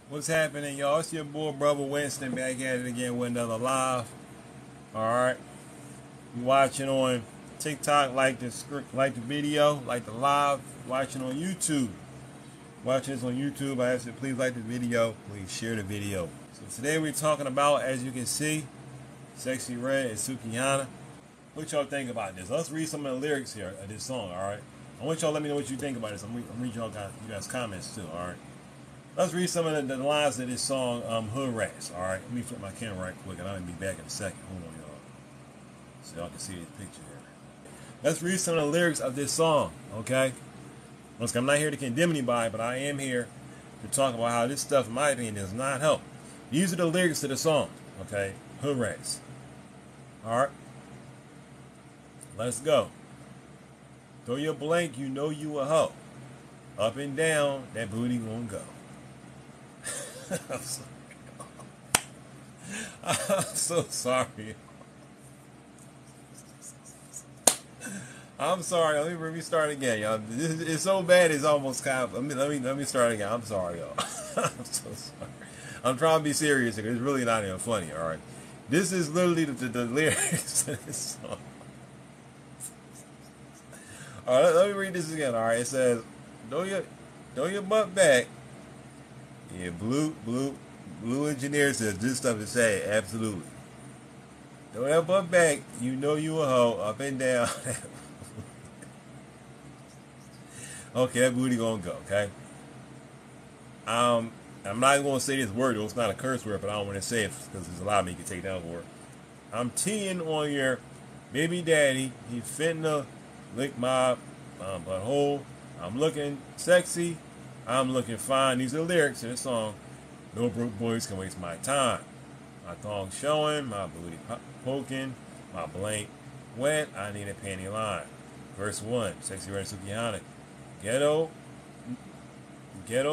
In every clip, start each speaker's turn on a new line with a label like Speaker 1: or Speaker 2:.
Speaker 1: What's happening, y'all? It's your boy, brother Winston, back at it again with another live. Alright. You watching on TikTok, like the video, like the live. Watching on YouTube. Watching this on YouTube, I ask you please like the video, please share the video. So today we're talking about, as you can see, Sexyy Red and Sukihana. What y'all think about this? Let's read some of the lyrics here of this song, alright? I want y'all to let me know what you think about this. I'm reading you guys' comments too, alright? Let's read some of the lines of this song, HOODRATS. Alright, let me flip my camera right quick and I'll be back in a second. Hold on, y'all. So y'all can see this picture here. Let's read some of the lyrics of this song, okay? Once again, I'm not here to condemn anybody, but I am here to talk about how this stuff, in my opinion, does not help. These are the lyrics to the song, okay? HOODRATS. Alright? Let's go. Throw your blank, you know you a hoe. Up and down, that booty gonna go. I'm sorry. I'm so sorry. I'm sorry. Let me start again, y'all. It's so bad. It's almost kind of. Let me start again. I'm sorry, y'all. I'm so sorry. I'm trying to be serious because it's really not even funny. All right. This is literally the lyrics to this song. All right. Let me read this again. All right. It says, "Throw your butt back." Yeah, blue engineer says this stuff to say. Absolutely. Throw that butt back. You know you a hoe. Up and down. Okay, that booty gonna go. Okay. I'm not gonna say this word. It's not a curse word, but I don't want to say it because there's a lot of me you can take down for it. I'm teeing on your baby daddy. He finna lick my butthole. I'm looking sexy. I'm looking fine. These are lyrics to the song. No broke boys can waste my time. My thong showing, my booty poking, my blank wet. I need a panty line. Verse 1, Sexyy Red Sukihana. Ghetto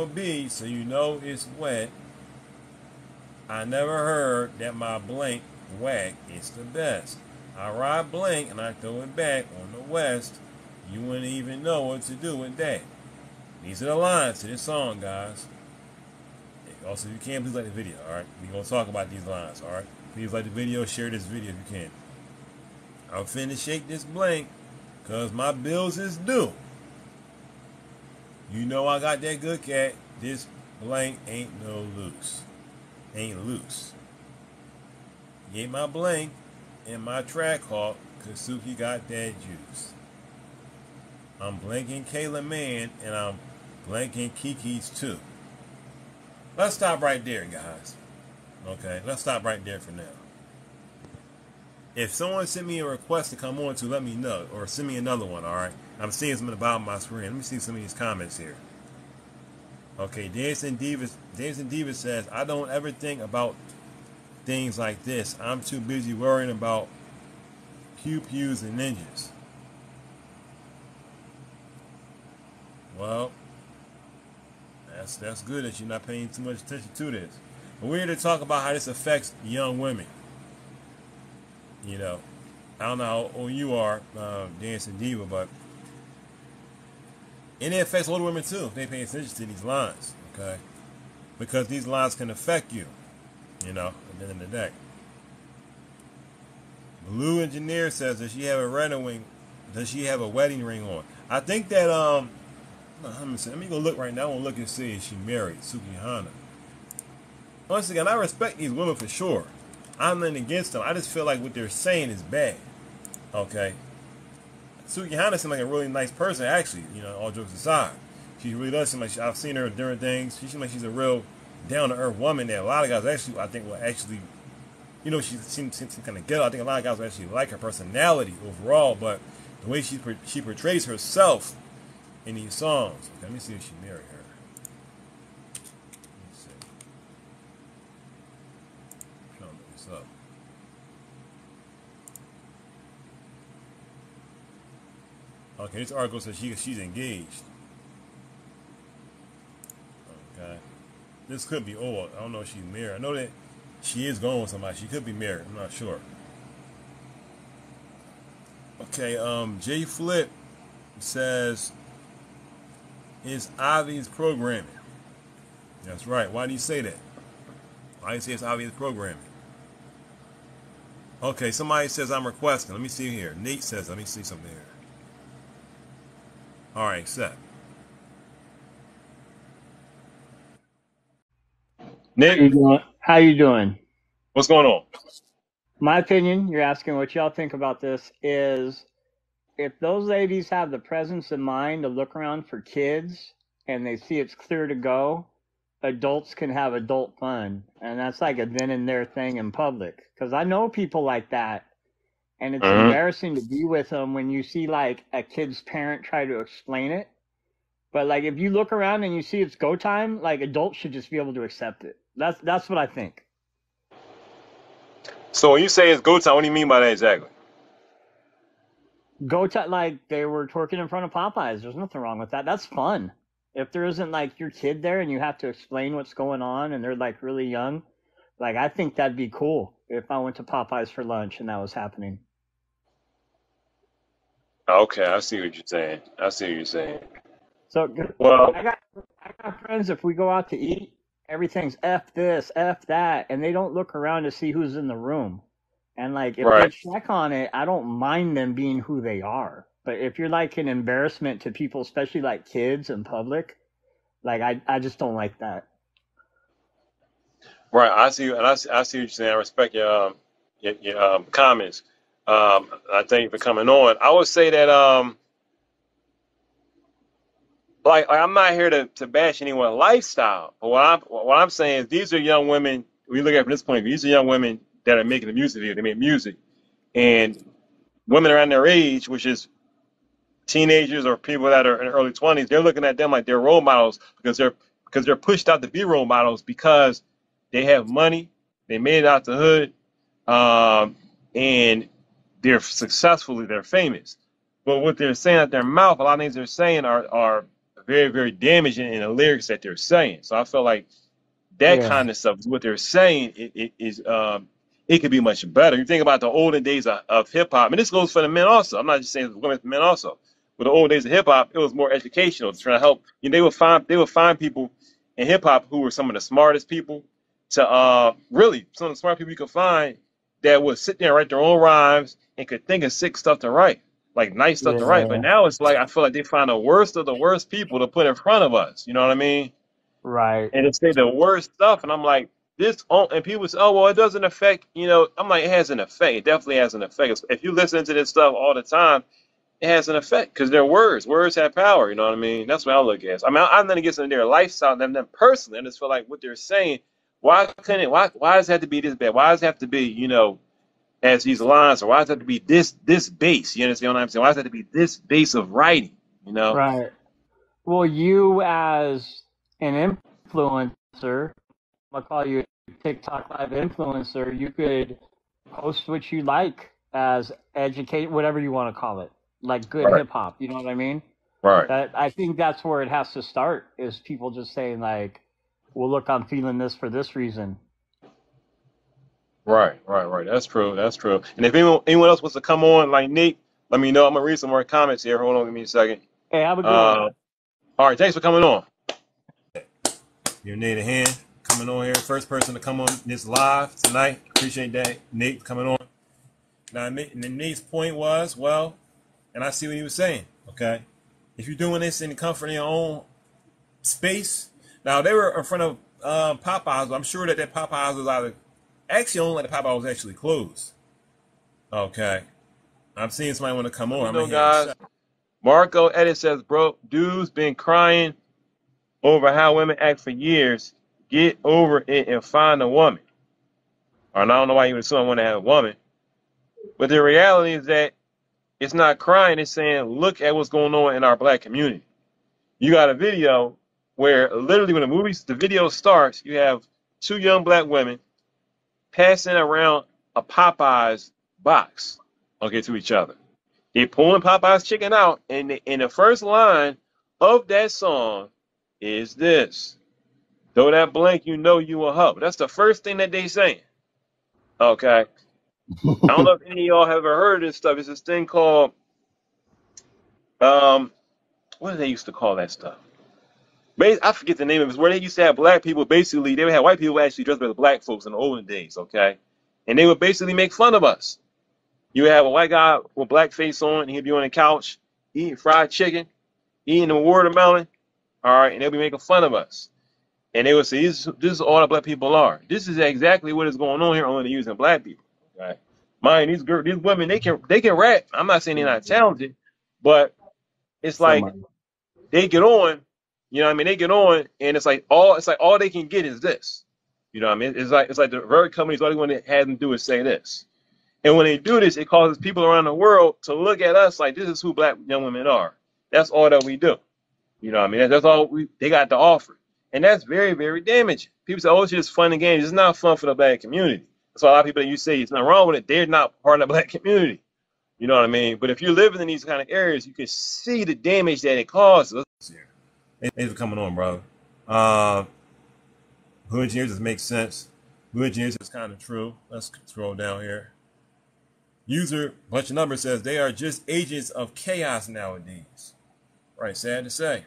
Speaker 1: B, so you know it's wet. I never heard that my blank whack is the best. I ride blank and I throw it back on the west. You wouldn't even know what to do with that. These are the lines to this song, guys. Also, if you can, please like the video, alright? We're going to talk about these lines, alright? Please like the video, share this video if you can. I'm finna shake this blank, cause my bills is due. You know I got that good cat. This blank ain't no loose. Ain't loose. Get my blank in my track hawk, cause Suki got that juice. I'm blanking Kayla Man, and I'm blanking Kiki's too. Let's stop right there, guys. Okay, let's stop right there for now. If someone sent me a request to come on to, let me know, or send me another one, alright? I'm seeing some at the bottom of my screen. Let me see some of these comments here. Okay, Dancing Diva says, I don't ever think about things like this. I'm too busy worrying about pew-pews and ninjas. Well, that's good that you're not paying too much attention to this. But we're here to talk about how this affects young women. You know, I don't know how old you are, Dancing Diva, but and it affects older women too if they pay attention to these lines, okay? Because these lines can affect you, you know, at the end of the day. Blue Engineer says, does she have a wedding ring on? I think that let me go look right now. I want to look and see if she married Sukihana. Once again, I respect these women for sure. I'm nothing against them. I just feel like what they're saying is bad. Okay. Sukihana seems like a really nice person, actually. You know, all jokes aside, she really does seem like I've seen her during things. She seems like she's a real down-to-earth woman. That a lot of guys actually, I think, will actually, you know, she seems kind of ghetto. I think a lot of guys will actually like her personality overall, but the way she portrays herself in these songs. Okay, let me see if she married her. Let's see. I'm trying to look this up. Okay, this article says she's engaged. Okay. This could be old. I don't know if she's married. I know that she is going with somebody. She could be married. I'm not sure. Okay, J Flip says, is Ivy's programming. That's right. Why do you say that? Why do you say it's obvious programming? Okay, somebody says I'm requesting. Let me see here. Nate says, let me see something here. All right, accept.
Speaker 2: How you
Speaker 1: Nick,
Speaker 2: doing? How you doing?
Speaker 1: what's going on?
Speaker 2: My opinion, you're asking what y'all think about this, is if those ladies have the presence of mind to look around for kids and they see it's clear to go, adults can have adult fun. And that's like a then and there thing in public. Because I know people like that. And it's
Speaker 1: Mm-hmm.
Speaker 2: embarrassing to be with them when you see like a kid's parent try to explain it. But like if you look around and you see it's go time, like adults should just be able to accept it. That's what I think.
Speaker 1: So when you say it's go time, what do you mean by that exactly?
Speaker 2: Go to like they were twerking in front of Popeyes. There's nothing wrong with that. That's fun. If there isn't like your kid there and you have to explain what's going on and they're like really young, like I think that'd be cool if I went to Popeyes for lunch and that was happening.
Speaker 1: Okay, I see what you're saying. I see what you're saying.
Speaker 2: So
Speaker 1: Well,
Speaker 2: I got friends if we go out to eat, everything's F this, F that, and they don't look around to see who's in the room. And like if they
Speaker 1: right.
Speaker 2: check on it, I don't mind them being who they are. But if you're like an embarrassment to people, especially like kids in public, like I just don't like that.
Speaker 1: Right, I see, and I see what you're saying. I respect your comments. I thank you for coming on. I would say that like I'm not here to bash anyone's lifestyle, but what I'm saying is these are young women. We look at it from this point of view. These are young women that are making a music video. They make music, and women around their age, which is teenagers or people that are in their early 20s, they're looking at them like they're role models because they're pushed out to be role models because they have money, they made it out the hood, and they're successfully they're famous. But what they're saying out their mouth, a lot of things they're saying are very, very damaging in the lyrics that they're saying. So I feel like that
Speaker 2: Yeah.
Speaker 1: kind of stuff is what they're saying. It is it could be much better. You think about the olden days of hip hop, and this goes for the men also. I'm not just saying women, for men also. With the old days of hip hop, it was more educational, trying to help. You know, they would find people in hip hop who were some of the smartest people to really some of the smart people you could find that would sit there and write their own rhymes and could think of sick stuff to write, like nice stuff to write. But
Speaker 2: Yeah.
Speaker 1: now it's like I feel like they find the worst of the worst people to put in front of us. You know what I mean?
Speaker 2: Right.
Speaker 1: And to say the worst stuff. And I'm like, and people say, oh, well, it doesn't affect, I'm like, it has an effect. It definitely has an effect. If you listen to this stuff all the time, it has an effect because they're words. Words have power. You know what I mean? That's what I look at. I mean, I'm not against their lifestyle, them personally. I just feel like what they're saying, why does it have to be this bad? Why does it have to be, as these lines, or why does it have to be this base? You understand what I'm saying? Why does it have to be this base of writing, you know?
Speaker 2: Right. Well, you as an influencer, I'll call you a TikTok live influencer, you could post what you like as educate, whatever you want to call it, like good
Speaker 1: Right.
Speaker 2: hip hop. You know what I mean?
Speaker 1: Right.
Speaker 2: That I think that's where it has to start. Is people just saying like, "Well, look, I'm feeling this for this reason."
Speaker 1: Right. That's true. That's true. And if anyone else wants to come on, like Nick, let me know. I'm gonna read some more comments here. Hold on, give me a second.
Speaker 2: Hey, have a good one.
Speaker 1: All right, thanks for coming on. Your native hand coming on here. First person to come on this live tonight. Appreciate that, Nate, coming on. Now, Nate's point was, well, and I see what he was saying. Okay, if you're doing this in the comfort of your own space, now they were in front of Popeyes. But I'm sure that Popeyes was either actually only the Popeyes was actually closed. Okay, I'm seeing somebody want to come on. I'm gonna guys. Marco Edit says, bro, dude's been crying over how women act for years. Get over it and find a woman. Or I don't know why you would assume I want to have a woman. But the reality is that it's not crying. It's saying, look at what's going on in our black community. You got a video where literally when the video starts, you have two young black women passing around a Popeyes box, okay, to each other. They're pulling Popeye's chicken out, and the first line of that song is this. Though that blank, you know you a hoe. That's the first thing that they saying. Okay. I don't know if any of y'all have ever heard of this stuff. It's this thing called what do they used to call that stuff? I forget the name of it, where they used to have black people, basically, they would have white people actually dressed as black folks in the olden days, okay? And they would basically make fun of us. You would have a white guy with black face on, and he'd be on the couch eating fried chicken, eating a watermelon, all right, and they'll be making fun of us. And they would say, this is all the black people are. This is exactly what is going on here, only they're using black people. Okay? Mind these girls, these women, they can rap. I'm not saying they're not talented, but it's like they get on, you know what I mean? They get on, and it's like all they can get is this. You know what I mean? It's like the very companies, all they want to have them do is say this. And when they do this, it causes people around the world to look at us like this is who black young women are. That's all that we do. You know what I mean? That's all they got to offer. And that's very, very damaging. People say, oh, it's just fun and games. It's not fun for the black community. So a lot of people that you say it's not wrong with it, they're not part of the black community. You know what I mean? But if you're living in these kind of areas, you can see the damage that it causes. Thanks for coming on, brother. Hood engineers just makes sense. Hood engineers is kind of true. Let's scroll down here. User, bunch of numbers says they are just agents of chaos nowadays. Right, sad to say.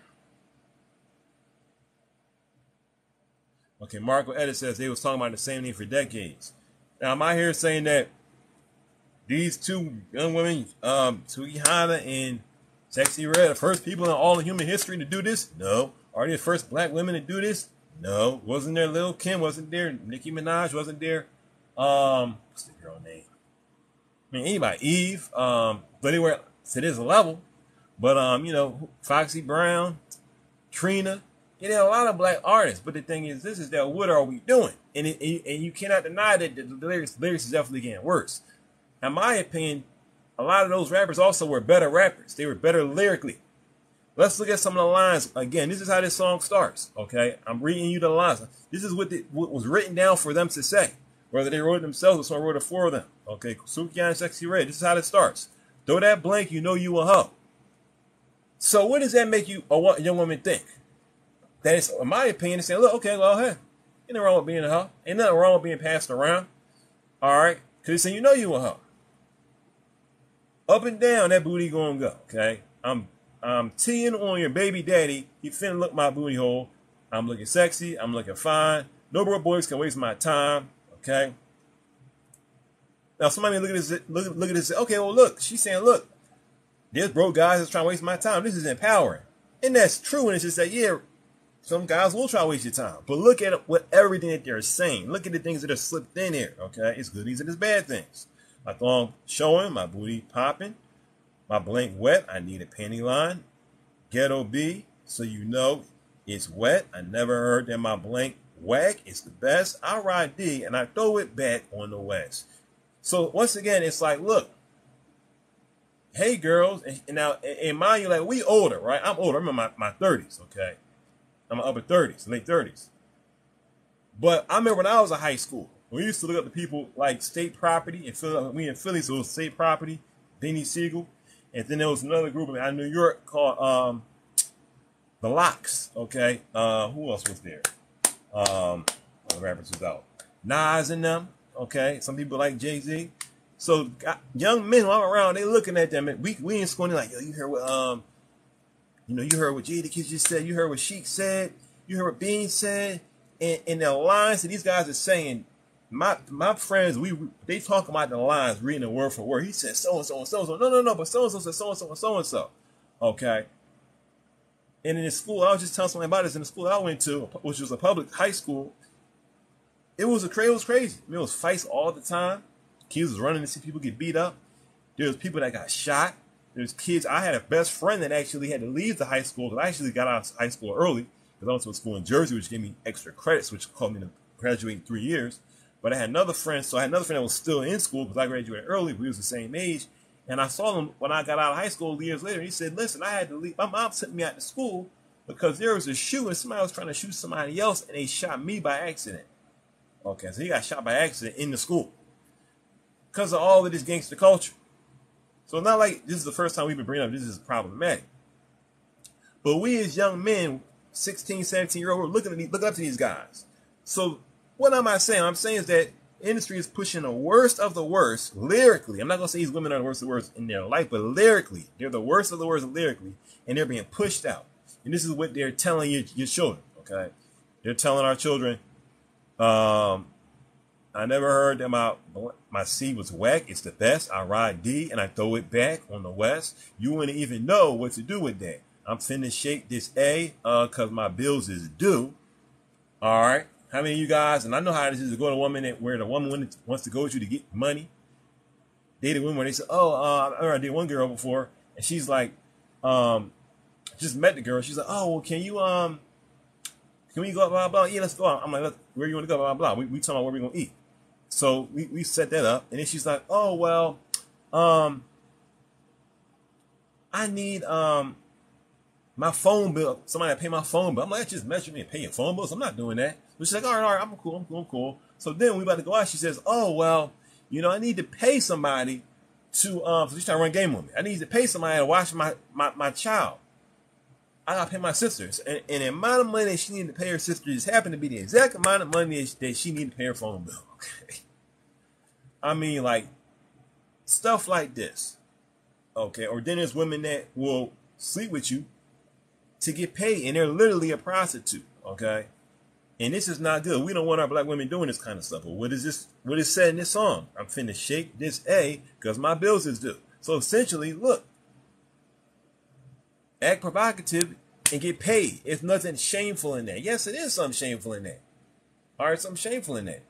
Speaker 1: Okay, Marco Edit says they was talking about the same thing for decades. Now, am I here saying that these two young women, Sukihana and Sexyy Red, the first people in all of human history to do this? No. Are they the first black women to do this? No. Wasn't there Lil Kim? Wasn't there Nicki Minaj? Wasn't there, what's the girl name? I mean, anybody, Eve, but anywhere to this level. But, you know, Foxy Brown, Trina, you know, a lot of black artists. But the thing is, this is that what are we doing? And you cannot deny that the lyrics is definitely getting worse. In my opinion, a lot of those rappers also were better rappers. They were better lyrically. Let's look at some of the lines. Again, this is how this song starts, okay? I'm reading you the lines. This is what was written down for them to say. Whether they wrote it themselves or someone wrote it for them. Okay, Sukihana and Sexyy Red, this is how it starts. Throw that blank, you know you a hoe. So what does that make you a young woman think? That is, in my opinion, saying, look, okay, well, hey, ain't nothing wrong with being a hoe. Ain't nothing wrong with being passed around. All right? Because it's saying you know you a hoe. Up and down, that booty gonna go, okay? I'm teeing on your baby daddy. He finna look my booty hole. I'm looking sexy. I'm looking fine. No broke boys can waste my time, okay? Now, somebody look at this, look at this. Okay, well, look, she's saying, look, there's broke guys that's trying to waste my time. This is empowering. And that's true. And it's just that, yeah, some guys will try to waste your time. But look at what everything that they're saying. Look at the things that are slipped in here, okay? It's goodies and it's bad things. My thong showing, my booty popping, my blank wet. I need a panty line. Ghetto B, so you know it's wet. I never heard that my blank whack is the best. I ride D and I throw it back on the west. So once again, it's like, look, hey girls, and now in mind you, like, we older, right? I'm older. I'm in my 30s, okay? I'm in my upper 30s, late 30s. But I remember when I was in high school, we used to look up to people like State Property. We in Philly, so it was State Property, Benny Siegel. And then there was another group out of New York called The Locks, okay? Who else was there? The rappers was out. Nas and them, okay? Some people like Jay-Z. So young men all around, they looking at them. And we in school, and like, yo, you heard what, you heard what Jadakiss just said. You heard what Sheik said. You heard what Bean said. And the lines that these guys are saying, my friends, they talk about the lines, reading it word for word. He said so-and-so and so-and-so. No, but so-and-so said so-and-so and so-and-so. Okay? And in the school, I was just telling somebody about this. In the school I went to, which was a public high school, it was crazy. I mean, it was fights all the time. Kids was running to see people get beat up. There was people that got shot. There's kids. I had a best friend that actually had to leave the high school because I actually got out of high school early because I went to a school in Jersey, which gave me extra credits, which called me to graduate in 3 years. But I had another friend, that was still in school because I graduated early. We was the same age. And I saw him when I got out of high school years later. He said, listen, I had to leave. My mom sent me out to school because there was a shoe and somebody was trying to shoot somebody else and they shot me by accident. Okay, so he got shot by accident in the school because of all of this gangster culture. So it's not like this is the first time we've been bringing up this is problematic. But we as young men, 16, 17-year-old, we're looking up to these guys. So what am I saying? I'm saying is that industry is pushing the worst of the worst lyrically. I'm not going to say these women are the worst of the worst in their life, but lyrically, they're the worst of the worst lyrically, and they're being pushed out. And this is what they're telling your children, okay? They're telling our children, I never heard that my C was whack. It's the best. I ride D and I throw it back on the West. You wouldn't even know what to do with that. I'm finna shake this A because my bills is due. All right. How many of you guys, and I know how this is to go to a woman where the woman wants to go with you to get money. Dated women where they said, I did one girl before, and she's like, just met the girl. She's like, oh, well, can we go, blah, blah? Yeah, let's go. I'm like, where you want to go, blah, blah. We talking about where we going to eat. So we set that up. And then she's like, oh, well, I need my phone bill. Somebody to pay my phone bill. I'm like, just measure me and pay your phone bills. I'm not doing that. But she's like, all right, I'm cool. So then we about to go out. She says, oh, well, you know, I need to pay somebody to, so she's trying to run game on me. I need to pay somebody to watch my child. I gotta pay my sisters. And the amount of money that she needed to pay her sister just happened to be the exact amount of money that she needed to pay her phone bill. Okay. I mean, like, stuff like this. Okay. Or then there's women that will sleep with you to get paid, and they're literally a prostitute. Okay. And this is not good. We don't want our black women doing this kind of stuff. But what is this? What is said in this song? I'm finna shake this A because my bills is due. So essentially, look, act provocative and get paid. It's nothing shameful in that. Yes, it is something shameful in that. All right, something shameful in that.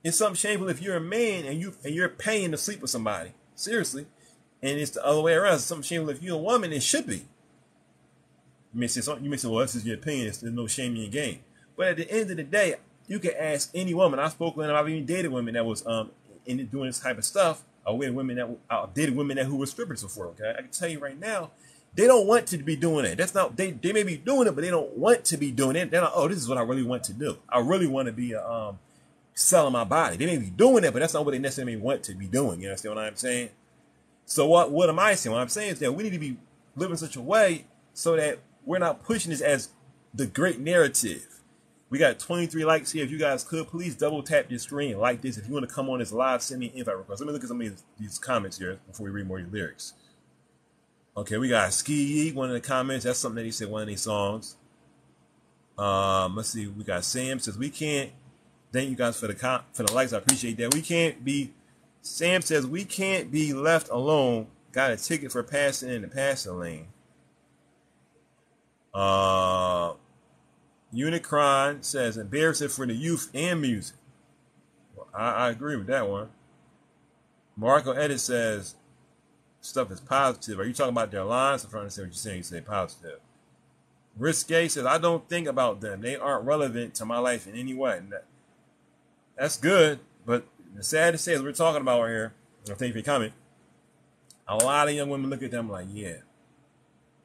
Speaker 1: It's something shameful if you're a man and you're paying to sleep with somebody. Seriously. And it's the other way around. It's something shameful if you're a woman. It should be. You may say, well, this is your opinion. There's no shame in your game. But at the end of the day, you can ask any woman. I've even dated women that was doing this type of stuff. I dated women who were strippers before. Okay, I can tell you right now, they don't want to be doing it. That's not they may be doing it, but they don't want to be doing it. They're not, oh, this is what I really want to do. I really want to be selling my body. They may be doing it, but that's not what they necessarily want to be doing. You understand what I'm saying? So what am I saying? What I'm saying is that we need to be living such a way so that we're not pushing this as the great narrative. We got 23 likes here. If you guys could, please double tap your screen and like this. If you want to come on this live, send me an invite request. Let me look at some of these comments here before we read more of your lyrics. Okay, we got Sukihana, one of the comments. That's something that he said, one of these songs. Let's see. We got Sam says, we can't. Thank you guys for the likes. I appreciate that. Sam says, we can't be left alone. Got a ticket for passing in the passing lane. Unicron says, embarrassing for the youth and music. Well, I agree with that one. Marco Edit says, stuff is positive. Are you talking about their lines? I'm trying to say what you're saying. You say positive. Risque says, I don't think about them. They aren't relevant to my life in any way. That's good, but the saddest thing is we're talking about right here, I thank you for your comment, a lot of young women look at them like, yeah.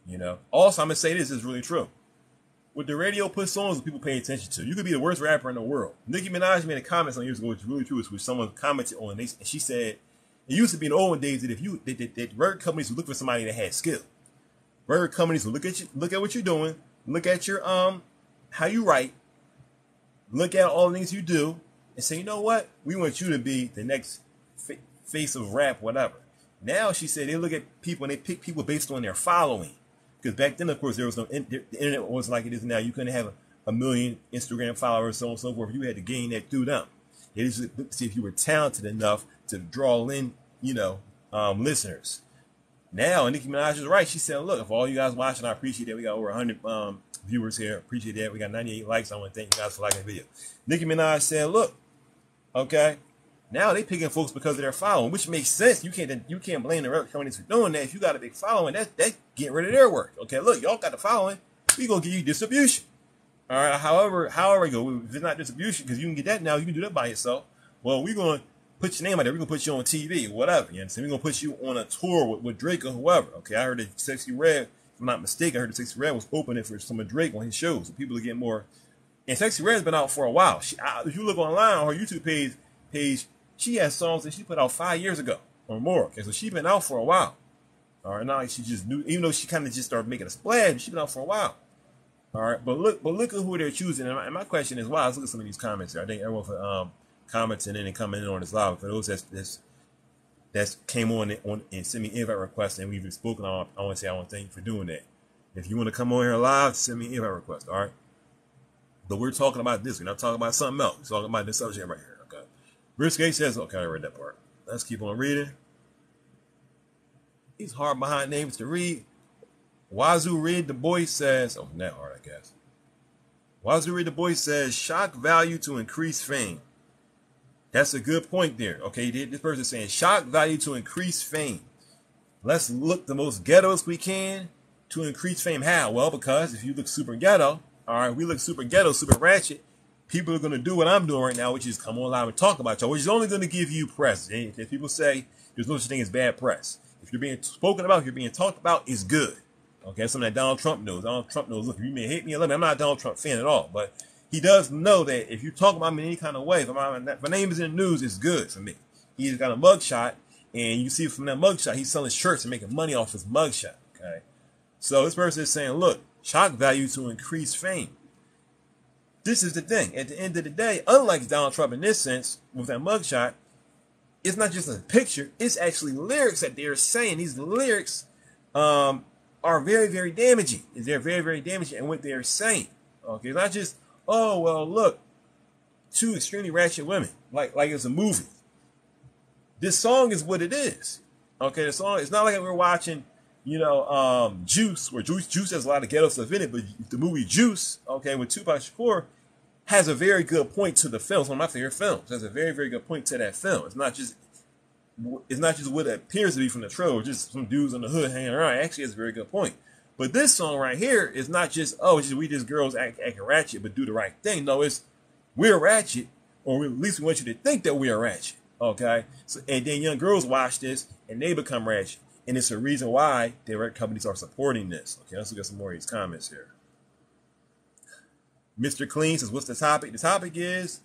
Speaker 1: You know. Also, I'm going to say this is really true. What the radio puts on is what people pay attention to. You could be the worst rapper in the world. Nicki Minaj made a comment some years ago, which is really true, which someone commented on, and she said, it used to be in the old days that that record companies would look for somebody that had skill. Record companies would look at what you're doing, look at your how you write, look at all the things you do, and say, you know what? We want you to be the next face of rap, whatever. Now, she said, they look at people and they pick people based on their following. Because back then, of course, there was no, the internet wasn't like it is now. You couldn't have a million Instagram followers, so on and so forth. You had to gain that through them. They just looked to see if you were talented enough to draw in, listeners. Now, and Nicki Minaj is right. She said, look, if all you guys watching, I appreciate that. We got over 100 viewers here. Appreciate that. We got 98 likes. I want to thank you guys for liking the video. Nicki Minaj said, look, okay, now they picking folks because of their following, which makes sense. You can't blame the record companies for doing that. If you got a big following, that's getting rid of their work. Okay, look, y'all got the following. We gonna give you distribution. All right. However you go, if it's not distribution, because you can get that now, you can do that by yourself. Well, we're gonna put your name out there. We're gonna put you on TV or whatever. You understand? We're gonna put you on a tour with Drake or whoever. Okay, I heard that Sexyy Red, if I'm not mistaken, I heard that Sexyy Red was opening for some of Drake on his shows. So people are getting more. And Sexyy Red's been out for a while. If you look online on her YouTube page, she has songs that she put out 5 years ago or more. Okay, so she's been out for a while. All right, not like she just knew, even though she kind of just started making a splash, she's been out for a while. All right, but look at who they're choosing. And my question is, wow, let's look at some of these comments here. I thank everyone for commenting in and coming in on this live. For those that came on and sent me invite requests and we've spoken on, I want to thank you for doing that. If you want to come on here live, send me an invite request, all right? But we're talking about this. We're not talking about something else. We're talking about this subject right here, okay? WinstonGay says, okay, I read that part. Let's keep on reading. These hard behind names to read. Wazoo Read the Boy says, oh, that hard, I guess. Wazoo Read the Boy says, shock value to increase fame. That's a good point there. Okay, this person is saying shock value to increase fame. Let's look the most ghetto as we can to increase fame. How? Well, because if you look super ghetto, all right, we look super ghetto, super ratchet, people are going to do what I'm doing right now, which is come on live and talk about y'all, which is only going to give you press. If people say there's no such thing as bad press. If you're being spoken about, if you're being talked about, it's good. Okay, that's something that Donald Trump knows. Donald Trump knows, look, you may hate me or love me. I'm not a Donald Trump fan at all, but he does know that if you talk about me in any kind of way, if my name is in the news, it's good for me. He's got a mugshot, and you see from that mugshot, he's selling shirts and making money off his mugshot. Okay, so this person is saying, look, shock value to increase fame. This is the thing. At the end of the day, unlike Donald Trump in this sense, with that mugshot, it's not just a picture. It's actually lyrics that they're saying. These lyrics are very, very damaging. They're very, very damaging in what they're saying. Okay, it's not just, oh, well, look, two extremely ratchet women, like it's a movie. This song is what it is. Okay, the song, it's not like we're watching, Juice, where Juice has a lot of ghetto stuff in it, but the movie Juice, okay, with Tupac Shakur, has a very good point to the film. It's one of my favorite films. Has a very, very good point to that film. It's not just what it appears to be from the trailer, just some dudes in the hood hanging around. It actually has a very good point. But this song right here is not just, we just girls acting ratchet, but do the right thing. No, it's we're ratchet, or at least we want you to think that we are ratchet. Okay? So, and then young girls watch this, and they become ratchet. And it's a reason why the record companies are supporting this. Okay, let's look at some more of these comments here. Mr. Clean says, what's the topic? The topic is,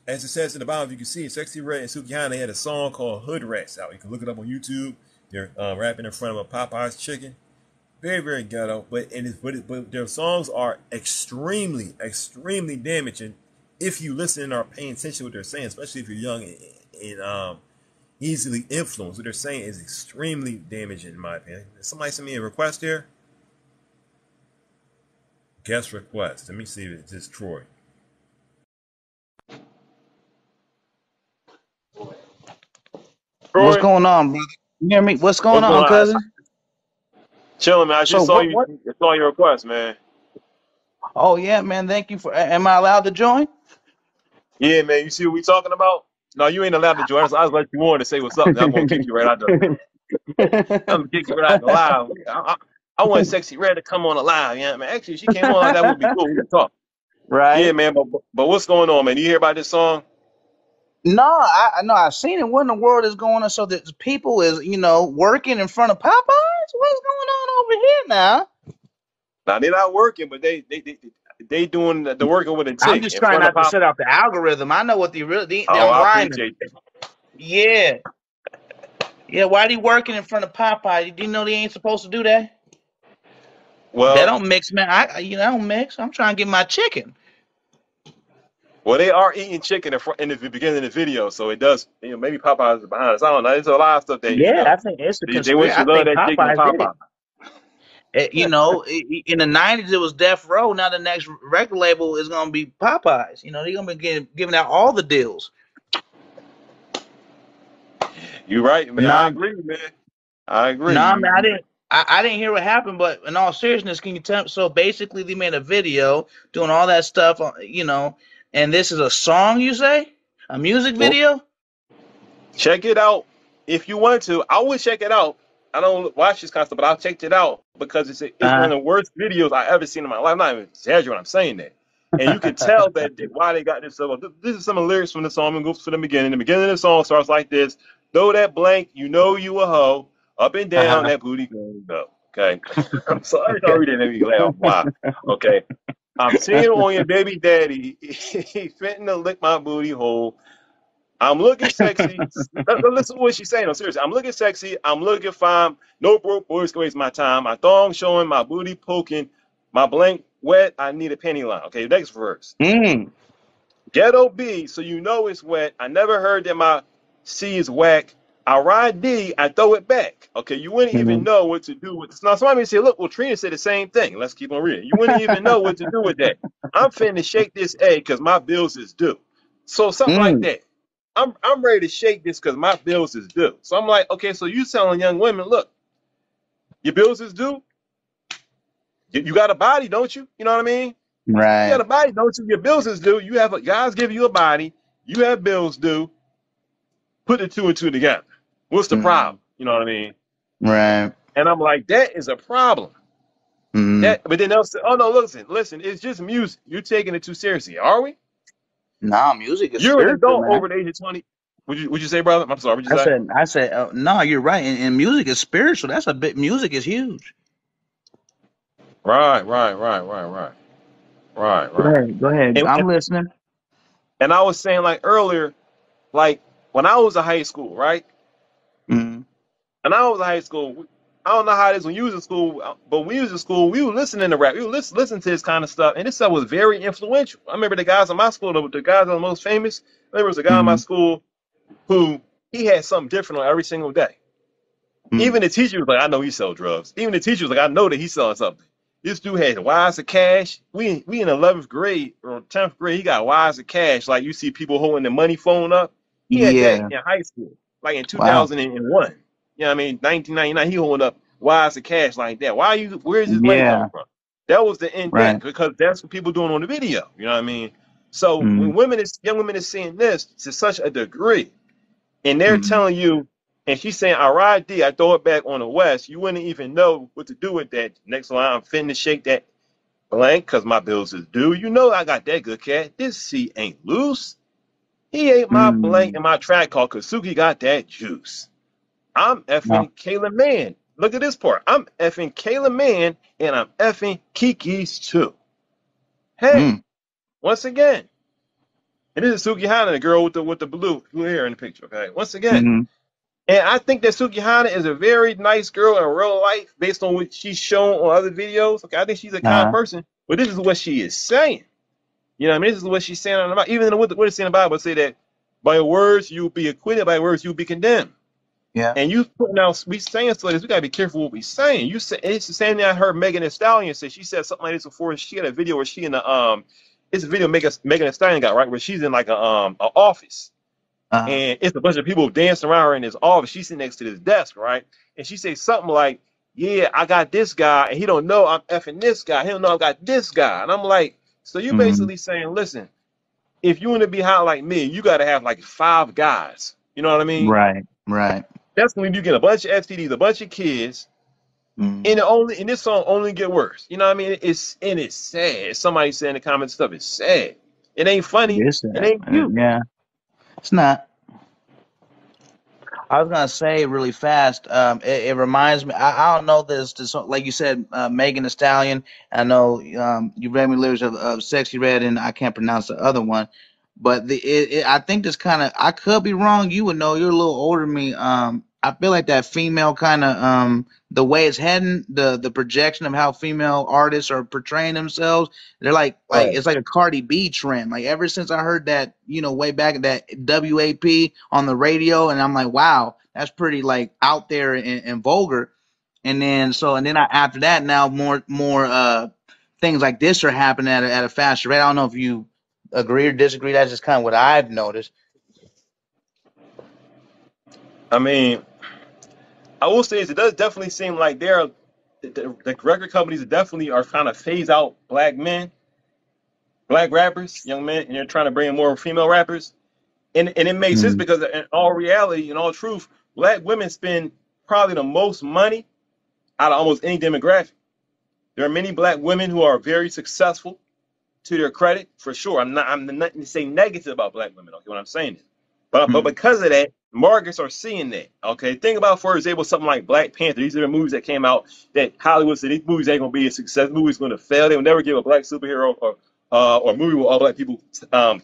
Speaker 1: as it says in the bottom, you can see Sexyy Red and Sukihana had a song called HOODRATS out. You can look it up on YouTube. They're rapping in front of a Popeyes chicken. Very, very ghetto. But their songs are extremely, extremely damaging if you listen and are paying attention to what they're saying, especially if you're young and easily influenced. What they're saying is extremely damaging, in my opinion. Somebody sent me a request here. Guest request. Let me see if it's Troy.
Speaker 3: What's going on, brother? You hear me? What's going on, cousin?
Speaker 1: Chilling, man. I just saw your request, man.
Speaker 3: Oh yeah, man. Thank you for. Am I allowed to join?
Speaker 1: Yeah, man. You see what we talking about? No, you ain't allowed to join us. I was like you wanted to say what's up. Then I'm gonna kick you right out the. I'm gonna kick you right out the live. I want Sexyy Red to come on the live. Yeah, man. Actually, if she came on, that would be cool. We can talk.
Speaker 3: Right.
Speaker 1: Yeah, man. But what's going on, man? You hear about this song?
Speaker 3: No, I've seen it. What in the world is going on? So that people is working in front of Popeyes. What's going on over here now?
Speaker 1: Now they're not working, but they doing the working with a chick.
Speaker 3: I'm just trying not to set up the algorithm. I know what they really.
Speaker 1: I appreciate that.
Speaker 3: Yeah. Yeah. Why they working in front of Popeyes? Do you know they ain't supposed to do that?
Speaker 1: Well,
Speaker 3: they don't mix, man. I don't mix. I'm trying to get my chicken.
Speaker 1: Well, they are eating chicken in the beginning of the video, so it does. Maybe Popeyes is behind us. I don't know. There's a lot of stuff that
Speaker 3: I think it's the
Speaker 1: they wish you love that chicken Popeyes.
Speaker 3: In the 90s it was Death Row. Now the next record label is gonna be Popeyes. They're gonna be giving out all the deals.
Speaker 1: You're right, man. I agree, man. I agree.
Speaker 3: No, man, I didn't hear what happened, but in all seriousness, can you tell? So basically, they made a video doing all that stuff, and this is a song, you say? A music video?
Speaker 1: Check it out if you want to. I would check it out. I don't watch this kind of stuff, but I'll check it out because it's one of the worst videos I ever seen in my life. I'm not even exaggerating when I'm saying that. And you can tell that why they got this stuff. This is some of the lyrics from the song. I'm going to go for the beginning. The beginning of the song starts like this. Throw that blank, you a hoe. Up and down, that booty goes up. Okay. I'm sorry to read it and make me laugh. Wow. Okay. I'm seeing on your baby daddy. He fitting to lick my booty hole. I'm looking sexy. Listen to what she's saying. No, seriously. I'm looking sexy. I'm looking fine. No broke boys can waste my time. My thong showing, my booty poking, my blank wet. I need a penny line. Okay, next verse. Ghetto B, so you know it's wet. I never heard that my C is whack. I ride D, I throw it back. Okay, you wouldn't even know what to do with this. Now, somebody may say, look, well, Trina said the same thing. Let's keep on reading. You wouldn't even know what to do with that. I'm finna shake this egg because my bills is due. So something like that. I'm ready to shake this because my bills is due. So I'm like, okay, so you telling young women, look, your bills is due. You got a body, don't you? You know what I mean?
Speaker 3: Right.
Speaker 1: You got a body, don't you? Your bills is due. You have guys give you a body. You have bills due. Put the two and two together. What's the problem? You know what I mean?
Speaker 3: Right.
Speaker 1: And I'm like, that is a problem. But then they'll say, oh no, listen, it's just music. You're taking it too seriously, are we?
Speaker 3: Nah, music is
Speaker 1: You're an
Speaker 3: spiritual,
Speaker 1: adult
Speaker 3: man.
Speaker 1: over the age of 20. Would you say, brother? I'm sorry. What'd you say?
Speaker 3: I said, no, you're right. And music is spiritual. That's a bit. Music is huge.
Speaker 1: Right.
Speaker 3: Go ahead. Go ahead.
Speaker 1: And,
Speaker 3: I'm
Speaker 1: and
Speaker 3: listening.
Speaker 1: and I was saying like earlier, like when I was in high school, right?
Speaker 3: Mm-hmm.
Speaker 1: And I was in high school. I don't know how it is when you was in school, but when we was in school, we were listening to rap. We would listen to this kind of stuff, and this stuff was very influential. I remember the guys in my school, the guys that were the most famous. I remember there was a guy in my school who he had something different on every single day. Even the teacher was like, I know he sells drugs. Even the teacher was like, I know that he's selling something. This dude had wires of cash. We in 11th grade or 10th grade, he got wires of cash. Like you see people holding the money phone up. He had that
Speaker 3: Yeah.
Speaker 1: in high school, like in
Speaker 3: Wow.
Speaker 1: 2001. You know what I mean? 1999, he holding up wires of cash like that. Where's his money coming
Speaker 3: Yeah.
Speaker 1: from? That was the end
Speaker 3: Right.
Speaker 1: because that's what people doing on the video. You know what I mean? So when young women is seeing this to such a degree, and they're telling you, and she's saying, I ride D, I throw it back on the West, you wouldn't even know what to do with that. Next line, I'm finna shake that blank because my bills is due. You know I got that good cat. This C ain't loose. He ate my blank and my track call because Suki got that juice. I'm
Speaker 3: No.
Speaker 1: effing Kayla Man. Look at this part. I'm effing Kayla Man and I'm effing Kiki's too. Hey, once again, and this is Sukihana, the girl with the blue hair in the picture. Okay, once again. And I think that Sukihana is a very nice girl in real life based on what she's shown on other videos. Okay, I think she's a kind person, but this is what she is saying. You know what I mean? This is what she's saying on the Bible. Even what it's saying in the Bible say that by your words you'll be acquitted, by your words you'll be condemned.
Speaker 3: Yeah.
Speaker 1: And you putting out, we saying stuff like this, we gotta be careful what we saying. You say it's the same thing I heard Megan Thee Stallion say. She said something like this before. She had a video where she in the it's a video Megan Thee Stallion got, right, where she's in like a office. And it's a bunch of people dancing around her in this office. She's sitting next to this desk, right? And she says something like, yeah, I got this guy, and he don't know I'm effing this guy. He don't know I got this guy. And I'm like, so you basically saying, listen, if you want to be hot like me, you got to have like 5 guys. You know what I mean?
Speaker 3: Right.
Speaker 1: That's when you get a bunch of STDs, a bunch of kids, and this song only get worse. You know what I mean? It's sad. Somebody saying in the comments stuff, it's sad. It ain't funny. It ain't cute.
Speaker 3: Yeah. It's not. I was gonna say really fast. It reminds me. I don't know this like you said, Megan Thee Stallion. I know you read me lyrics of Sexyy Red, and I can't pronounce the other one. But I think this kind of, I could be wrong. You would know. You're a little older than me. I feel like that female kind of the way it's heading, the projection of how female artists are portraying themselves. They're like it's like a Cardi B trend. Like ever since I heard that, way back at that WAP on the radio, and I'm like, wow, that's pretty like out there and vulgar. And then after that, now more things like this are happening at a faster rate. I don't know if you agree or disagree. That's just kind of what I've noticed.
Speaker 1: I mean, I will say it does definitely seem like the record companies definitely are trying to phase out black men, black rappers, young men, and they're trying to bring in more female rappers. And it makes sense because in all reality, in all truth, black women spend probably the most money out of almost any demographic. There are many black women who are very successful, to their credit, for sure. I'm not to say negative about black women. Okay, what I'm saying is, but because of that, markets are seeing that. Okay, think about, for example, something like Black Panther. These are the movies that came out that Hollywood said these movies ain't gonna be a success. Movies going to fail. They will never give a black superhero or movie with all black people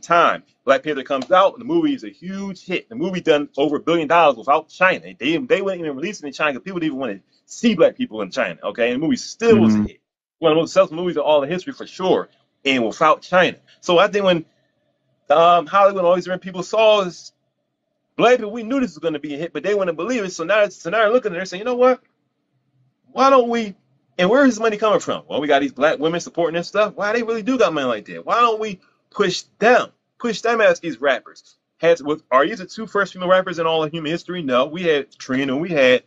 Speaker 1: time. Black Panther comes out, the movie is a huge hit. The movie done over $1 billion without China. They wouldn't even release it in China because people didn't even want to see black people in China. Okay, and the movie still was a hit. One of the most successful movies of all the history for sure. And without China. So I think when Hollywood and all these different people saw this, black people, we knew this was going to be a hit, but they wouldn't believe it. So now they're looking at it and saying, you know what? Why don't we? And where is this money coming from? Well, we got these black women supporting this stuff. Why they really do got money like that? Why don't we push them as these rappers? Are these the two first female rappers in all of human history? No, we had Trina, we had,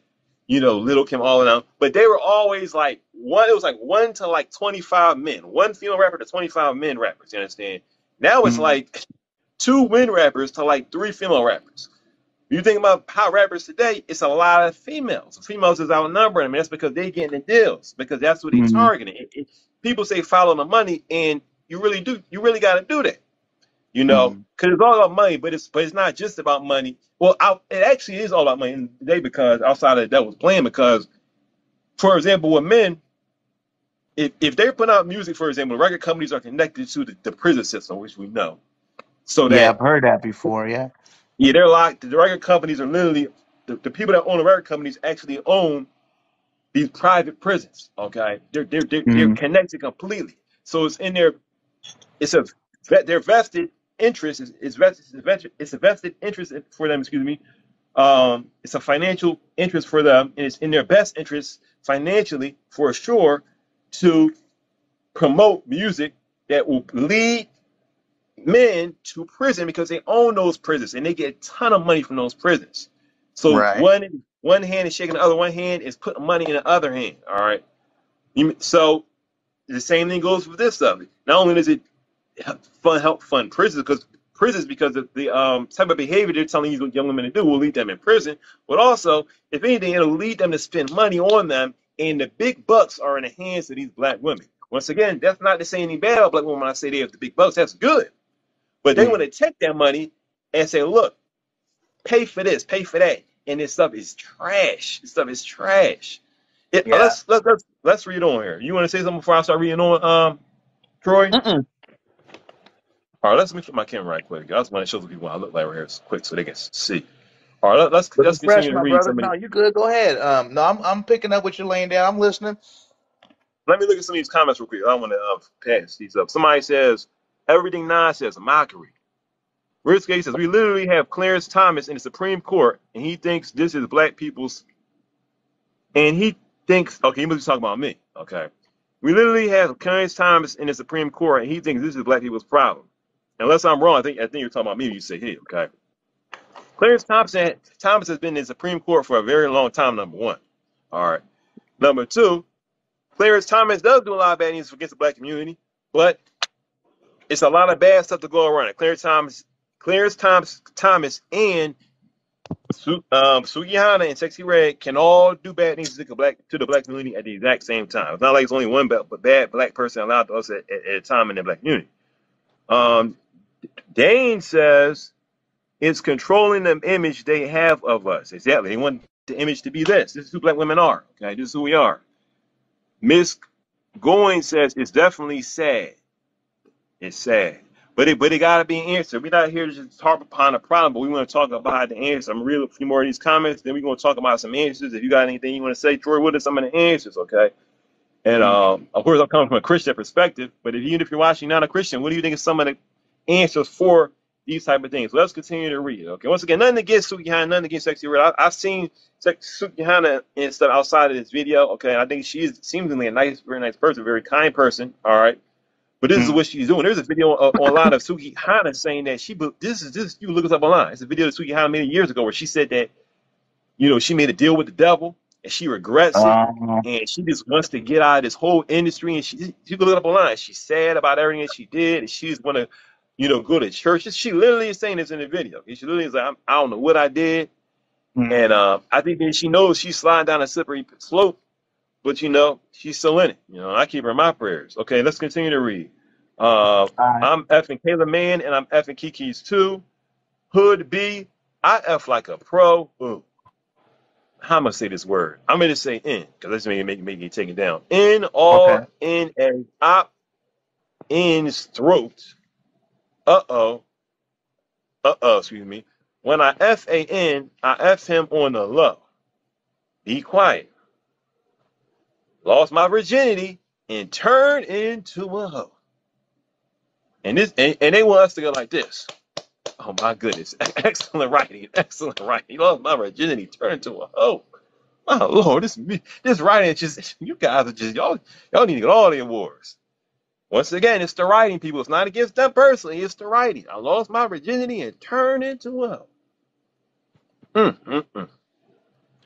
Speaker 1: Little Kim, all of them, but they were always like one. It was like 1 to like 25 men, one female rapper to 25 men rappers. You understand? Now it's like 2 men rappers to like 3 female rappers. You think about how rappers today, it's a lot of females. Females is outnumbered. I mean, that's because they getting the deals, because that's what they targeting. People say follow the money, and you really got to do that. Because it's all about money, but it's not just about money. Well, it actually is all about money today, because outside of the devil's plan, because, for example, with men, if they're putting out music, for example, record companies are connected to the prison system, which we know. So that,
Speaker 3: I've heard that before.
Speaker 1: Yeah, they're locked. The record companies are literally, the people that own the record companies actually own these private prisons. Okay, they're connected completely. So it's in their, their vested interest it's a vested interest for them. Excuse me. It's a financial interest for them, and it's in their best interest financially, for sure, to promote music that will lead men to prison, because they own those prisons and they get a ton of money from those prisons. So one hand is shaking the other, one hand is putting money in the other hand. All right. So the same thing goes with this stuff. Not only does it help fund prisons, because of the type of behavior they're telling these young women to do will lead them in prison, but also, if anything, it'll lead them to spend money on them, and the big bucks are in the hands of these black women. Once again, that's not to say anything bad about black women. When I say they have the big bucks, that's good. But they want to take that money and say, look, pay for this, pay for that. And this stuff is trash. This stuff is trash. Let's read on here. You want to say something before I start reading on, Troy? All right, let's make sure my camera right quick. I just want to show the people what I look like right here quick so they can see. All right, let's continue to read
Speaker 3: brother.
Speaker 1: somebody.
Speaker 3: No, you good. Go ahead. No, I'm picking up what you're laying down. I'm listening.
Speaker 1: Let me look at some of these comments real quick. I want to pass these up. Somebody says, everything Nas says a mockery. WinstonGay says, we literally have Clarence Thomas in the Supreme Court, and he thinks this is black people's, and he thinks, okay, he must be talking about me. Okay. We literally have Clarence Thomas in the Supreme Court, and he thinks this is black people's problem. Unless I'm wrong, I think you're talking about me when you say he, okay? Clarence Thomas has been in the Supreme Court for a very long time, number one. All right. Number two, Clarence Thomas does do a lot of bad things against the black community, but it's a lot of bad stuff to go around. Clarence Thomas and Sukihana and Sexyy Red can all do bad things to the black community at the exact same time. It's not like it's only one bad black person allowed to us at a time in the black community. Dane says it's controlling the image they have of us. Exactly. They want the image to be this. This is who black women are. Okay, this is who we are. Miss Goins says it's definitely sad. It's sad. But it gotta be an answer. We're not here to just harp upon a problem, but we want to talk about the answer. I'm gonna read a few more of these comments, then we're gonna talk about some answers. If you got anything you want to say, Troy, what are some of the answers, okay? And of course I'm coming from a Christian perspective, but even if you're watching not a Christian, what do you think is some of the answers for these type of things? So let's continue to read. Okay. Once again, nothing against Sukihana, nothing against Sexyy Red. I've seen Sukihana and stuff outside of this video. Okay. I think she is seemingly a very nice person, very kind person. All right. But this is what she's doing. There's a video online of Sukihana saying that this you look us up online. It's a video that Sukihana made years ago where she said that, she made a deal with the devil and she regrets it, and she just wants to get out of this whole industry. And you can look it up online. She's sad about everything that she did, and she's gonna, go to church. She literally is saying this in the video. She literally is like, I don't know what I did, and I think that she knows she's sliding down a slippery slope. But she's still in it. I keep her in my prayers. Okay, let's continue to read. I'm effing Kayla Man, and I'm effing Kiki's too. Hood B, I F like a pro. Ooh. How am I gonna say this word? I'm gonna say in, because that's make it take it down. In all in a op in's throat. Excuse me. When I F-A-N, I F him on the low. Be quiet. Lost my virginity and turned into a hoe. And they want us to go like this.
Speaker 4: Oh my goodness. Excellent writing. Excellent writing. Lost my virginity, turned into a hoe. My Lord, this writing is just, you guys are just, y'all need to get all the awards. Once again, it's the writing, people. It's not against them personally. It's the writing. I lost my virginity and turned into a hoe. Mm.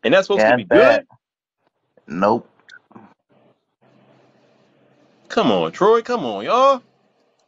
Speaker 4: And that's supposed to
Speaker 3: Yeah,
Speaker 4: be
Speaker 3: that's bad.
Speaker 4: good?
Speaker 3: Nope.
Speaker 4: Come on, Troy. Come on, y'all.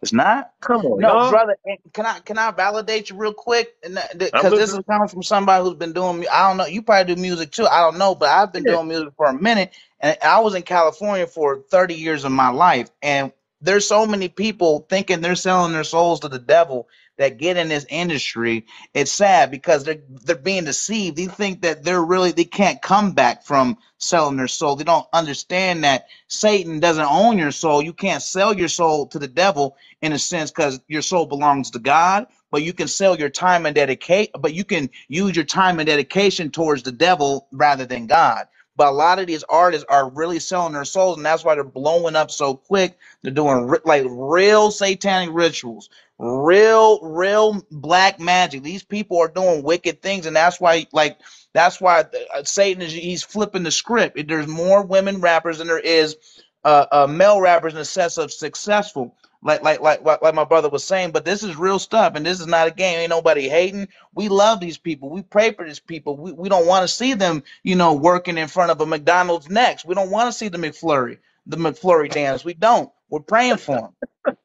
Speaker 3: It's not.
Speaker 4: Come on,
Speaker 3: No,
Speaker 4: y'all.
Speaker 3: brother. And can I validate you real quick? And
Speaker 4: I'm
Speaker 3: because this is
Speaker 4: listening.
Speaker 3: coming from somebody who's been doing. I don't know. You probably do music too. I don't know, but I've been
Speaker 4: Yeah.
Speaker 3: doing music for a minute, and I was in California for 30 years of my life. And there's so many people thinking they're selling their souls to the devil that get in this industry. It's sad because they're being deceived. They think that they can't come back from selling their soul. They don't understand that Satan doesn't own your soul. You can't sell your soul to the devil in a sense because your soul belongs to God, but you can sell your time and dedicate, but you can use your time and dedication towards the devil rather than God. But a lot of these artists are really selling their souls, and that's why they're blowing up so quick. They're doing like real satanic rituals, real black magic. These people are doing wicked things, and that's why Satan he's flipping the script. There's more women rappers than there is male rappers in the sense of successful like my brother was saying, but this is real stuff, and this is not a game. Ain't nobody hating. We love these people. We pray for these people. We don't want to see them, working in front of a McDonald's next. We don't want to see the McFlurry dance. We don't. We're praying for them.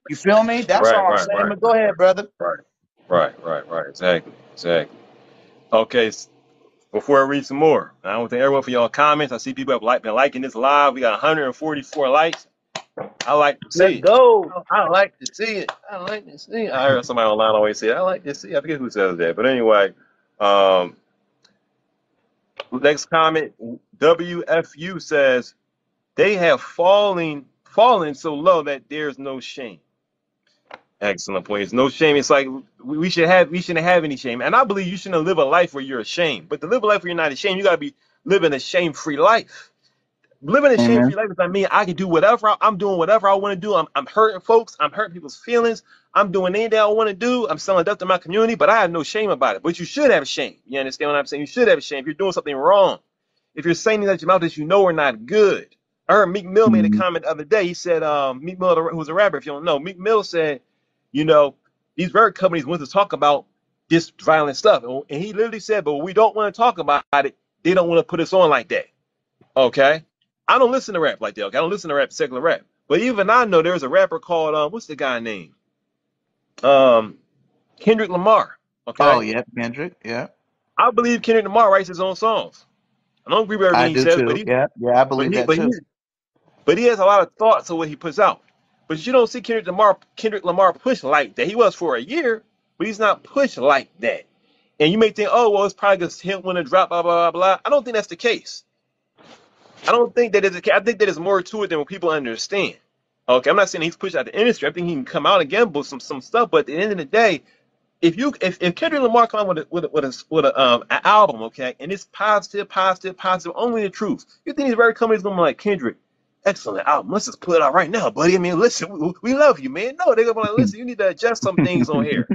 Speaker 3: You feel me? That's
Speaker 4: Right,
Speaker 3: all I'm
Speaker 4: right,
Speaker 3: saying.
Speaker 4: right,
Speaker 3: But go ahead, brother.
Speaker 4: right, right. Exactly. Okay, before I read some more, I want to thank everyone for y'all comments. I see people have been liking this live. We got 144 likes. I like to
Speaker 3: Let's
Speaker 4: see it.
Speaker 3: go.
Speaker 4: I like to see it. I like to see it. I heard somebody online always say, I like to see it. I forget who says that. But anyway, um, next comment, WFU says, they have fallen so low that there's no shame. Excellent point. It's no shame. It's like we shouldn't have any shame. And I believe you shouldn't live a life where you're ashamed. But to live a life where you're not ashamed, you gotta be living a shame-free life. Living a shame-free
Speaker 3: Amen.
Speaker 4: life does not mean I can do whatever I'm doing whatever I want to do. I'm hurting folks, I'm hurting people's feelings, I'm doing anything I want to do, I'm selling death to my community, but I have no shame about it. But you should have shame. You understand what I'm saying? You should have shame if you're doing something wrong. If you're saying things out your mouth that you know are not good. I heard Meek Mill made a
Speaker 3: Mhm.
Speaker 4: comment the other day. He said, Meek Mill, who's a rapper, if you don't know, Meek Mill said, you know, these very companies want to talk about this violent stuff. And he literally said, but we don't want to talk about it. They don't want to put us on like that. Okay. I don't listen to rap like that. Okay. I don't listen to rap, secular rap. But even I know there's a rapper called, what's the guy name? Um, Kendrick Lamar.
Speaker 3: Oh
Speaker 4: Okay.
Speaker 3: yeah, Kendrick. Yeah,
Speaker 4: I believe Kendrick Lamar writes his own songs. I don't agree with
Speaker 3: I
Speaker 4: everything he
Speaker 3: do
Speaker 4: says,
Speaker 3: too. Yeah, yeah, I
Speaker 4: but
Speaker 3: believe
Speaker 4: he,
Speaker 3: that
Speaker 4: but
Speaker 3: too.
Speaker 4: he, but he has a lot of thoughts on what he puts out. But you don't see Kendrick Lamar push like that. He was for a year, but he's not pushed like that. And you may think, oh, well, it's probably because him when to drop, blah, blah, blah, blah. I don't think that's the case. I don't think that is the case. I think that there's more to it than what people understand. Okay, I'm not saying he's pushed out the industry. I think he can come out again with some stuff. But at the end of the day, if Kendrick Lamar come out with an album, okay, and it's positive, only the truth. You think these very companies gonna be like, Kendrick, excellent album. Let's just put it out right now, buddy. I mean, listen, we love you, man. No, they're gonna be like, listen, you need to adjust some things on here.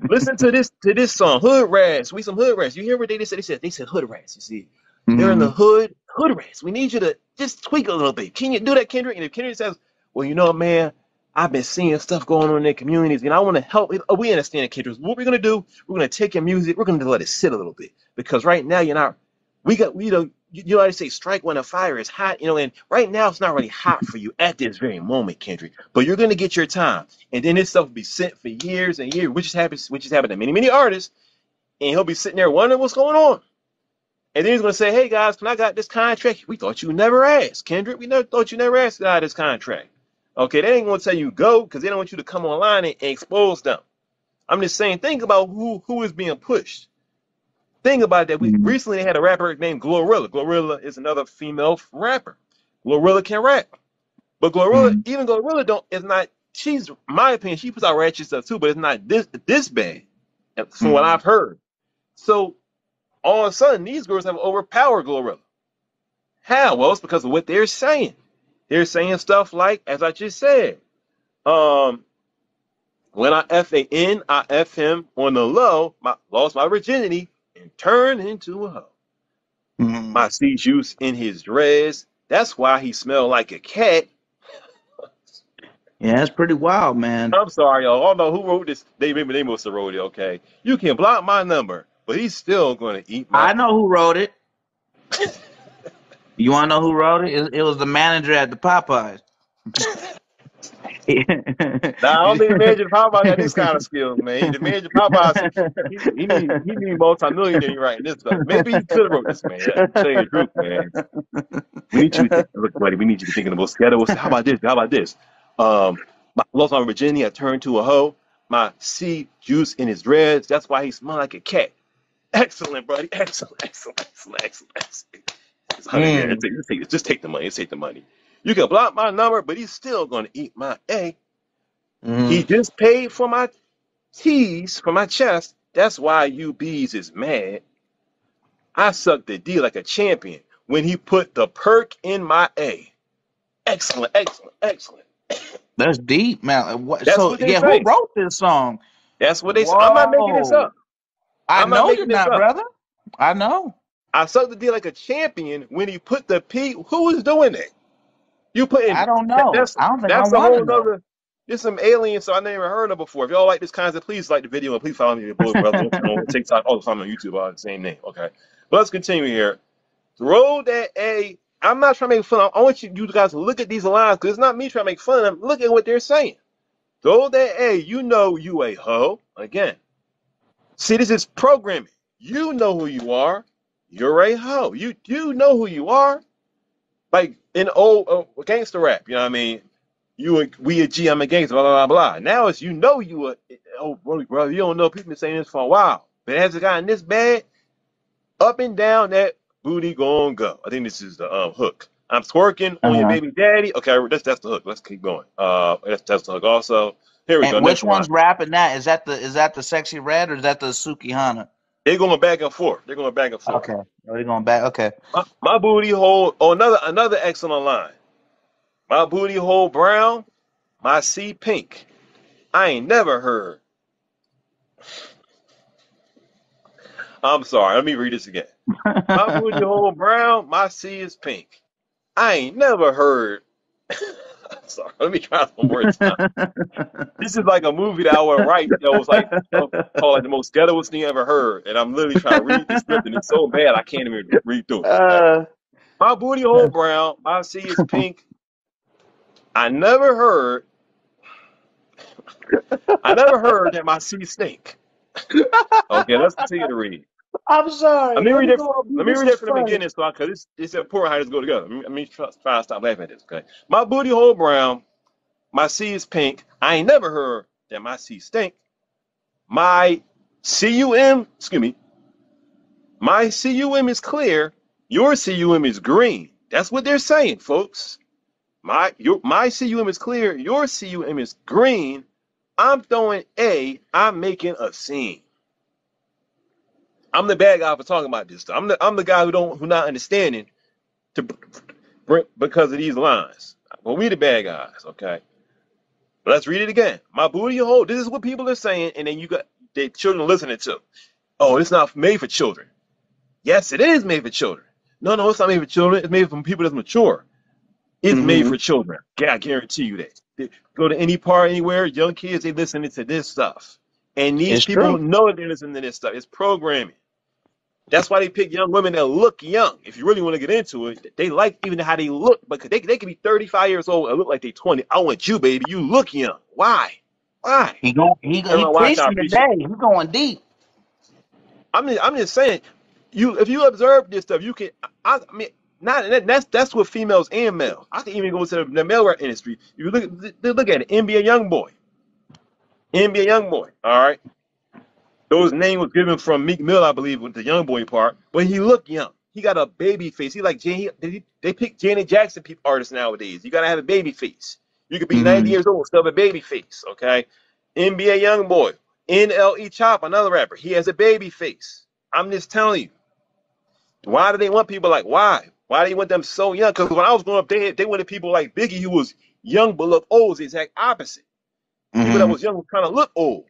Speaker 4: Listen to this song, Hood Rats. We some Hood Rats. You hear what they just said? They said Hood Rats. You see, they're in the
Speaker 3: Mhm.
Speaker 4: Hood Rats. We need you to just tweak a little bit. Can you do that, Kendrick? And if Kendrick says, well, you know, man, I've been seeing stuff going on in their communities, and I want to help. We understand it, Kendrick. What we're gonna do? We're gonna take your music. We're gonna let it sit a little bit because right now you're not. We don't. You know how to say strike when a fire is hot, and right now it's not really hot for you at this very moment, Kendrick. But you're gonna get your time, and then this stuff will be sent for years and years, which has happened to many artists, and he'll be sitting there wondering what's going on. And then he's gonna say, "Hey guys, when I got this contract, we thought you never asked, Kendrick. We never thought you never asked about this contract." Okay, they ain't gonna tell you go because they don't want you to come online and expose them. I'm just saying, think about who is being pushed. Think about that. We
Speaker 3: Mhm.
Speaker 4: recently had a rapper named Glorilla. Glorilla is another female rapper. Glorilla can rap, but
Speaker 3: Mhm.
Speaker 4: even Glorilla don't is not. She's, in my opinion, she puts out ratchet stuff too, but it's not this bad, from what
Speaker 3: Mhm.
Speaker 4: I've heard. So all of a sudden, these girls have overpowered Glorilla. How? Well, it's because of what they're saying. They're saying stuff like, as I just said, um, When I F-A-N, I F him on the low, lost my virginity, and turned into a hoe. My C juice in his dreads, that's why he smelled like a cat.
Speaker 3: Yeah, that's pretty wild, man.
Speaker 4: I'm sorry, y'all. I don't know who wrote this. They must have wrote it, okay? You can block my number, but he's still going to eat my
Speaker 3: I know who wrote it. You want to know who wrote it? It was the manager at the Popeyes.
Speaker 4: Now, I don't think the manager of Popeyes got this kind of skills, man. The manager of Popeyes, he need multi-millionaire writing this stuff. Maybe he could have wrote this, man. I'm saying the truth, man. We need you to think, look, buddy, we need you to think of the most ghetto. How about this? How about this? Lost my virginity, I turned to a hoe. My C juice in his dreads, that's why he smelled like a cat. Excellent, buddy. Excellent. It's 100 grand. Just take the money. Just take the money. You can block my number, but he's still going to eat my A. He just paid for my tees for my chest. That's why you bees is mad. I sucked the D like a champion when he put the perk in my A. Excellent.
Speaker 3: That's deep, man.
Speaker 4: That's what they say.
Speaker 3: Who wrote this song?
Speaker 4: That's what they say. I'm not making this up.
Speaker 3: I know you're not, brother. I know.
Speaker 4: I sucked the D like a champion when he put the P. Who is doing that? You put in.
Speaker 3: I don't know. I don't think
Speaker 4: that's
Speaker 3: I
Speaker 4: a whole
Speaker 3: want to know.
Speaker 4: other. There's some aliens, so I never heard of before. If y'all like this concept, please like the video and please follow me, boy, brother. On TikTok, all the time on YouTube, all the same name. Okay, but let's continue here. Throw that A. I'm not trying to make fun. I want you guys to look at these lines because it's not me trying to make fun of them. Look at what they're saying. Throw that A. You know you a hoe. Again, see, this is programming. You know who you are. You're a hoe. You know who you are. Like in old gangster rap, you know what I mean? We a G, I'm a gangster, blah, blah, blah, blah. Now it's you know you a, oh, brother, you don't know. People been saying this for a while. But has it gotten this bad? Up and down that booty gon' go. I think this is the hook. I'm twerking on your baby daddy. Okay, that's the hook. Let's keep going. That's the hook also. Here we go.
Speaker 3: Which one's rapping that? Is that the Sexyy Red or is that the Sukihana?
Speaker 4: They're going back and forth.
Speaker 3: Okay. They're going back. Okay.
Speaker 4: My booty hole. Oh, another excellent line. My booty hole brown, my C pink. I ain't never heard. I'm sorry. Let me read this again. My booty hole brown, my C is pink. I ain't never heard. Sorry. Let me try one more time. This is like a movie that I would write that was like called like the most ghettoest thing I ever heard. And I'm literally trying to read the script and it's so bad I can't even read through it. My booty hole brown, my C is pink. I never heard that my C stink. Okay, let's continue to read.
Speaker 3: I'm sorry.
Speaker 4: Let me read it from the beginning, because it's important how this go together. Let me try to stop laughing at this. Okay, my booty hole brown, my C is pink. I ain't never heard that my C stink. My CUM is clear. Your CUM is green. That's what they're saying, folks. My CUM is clear. Your CUM is green. I'm throwing A. I'm making a scene. I'm the bad guy for talking about this stuff. I'm the guy who not understanding because of these lines. But we the bad guys, okay? But let's read it again. My booty hole. This is what people are saying, and then you got the children listening to. Oh, it's not made for children. Yes, it is made for children. No, it's not made for children. It's made for people that's mature. It's made for children. Yeah, I guarantee you that. They go to any part, anywhere, young kids, they listening to this stuff. And these people know that they're listening to this stuff. It's programming. That's why they pick young women that look young. If you really want to get into it, they like even how they look, because they can be 35 years old and look like they're 20. I want you, baby. You look young. Why?
Speaker 3: He preaching today. He's going deep.
Speaker 4: I'm just saying, if you observe this stuff, you can. That's what females and males. I can even go to the male rap industry. If you look at it, NBA YoungBoy. All right. Those name was given from Meek Mill, I believe, with the young boy part. But he looked young. He got a baby face. He like they pick Janet Jackson artists nowadays. You gotta have a baby face. You could be 90 years old and still have a baby face. Okay. NBA YoungBoy, NLE Chop, another rapper. He has a baby face. I'm just telling you. Why do they want people like why? Why do they want them so young? Because when I was growing up, they wanted people like Biggie, who was young but looked old. It's the exact opposite. People that
Speaker 3: Hmm.
Speaker 4: was young were trying to look old.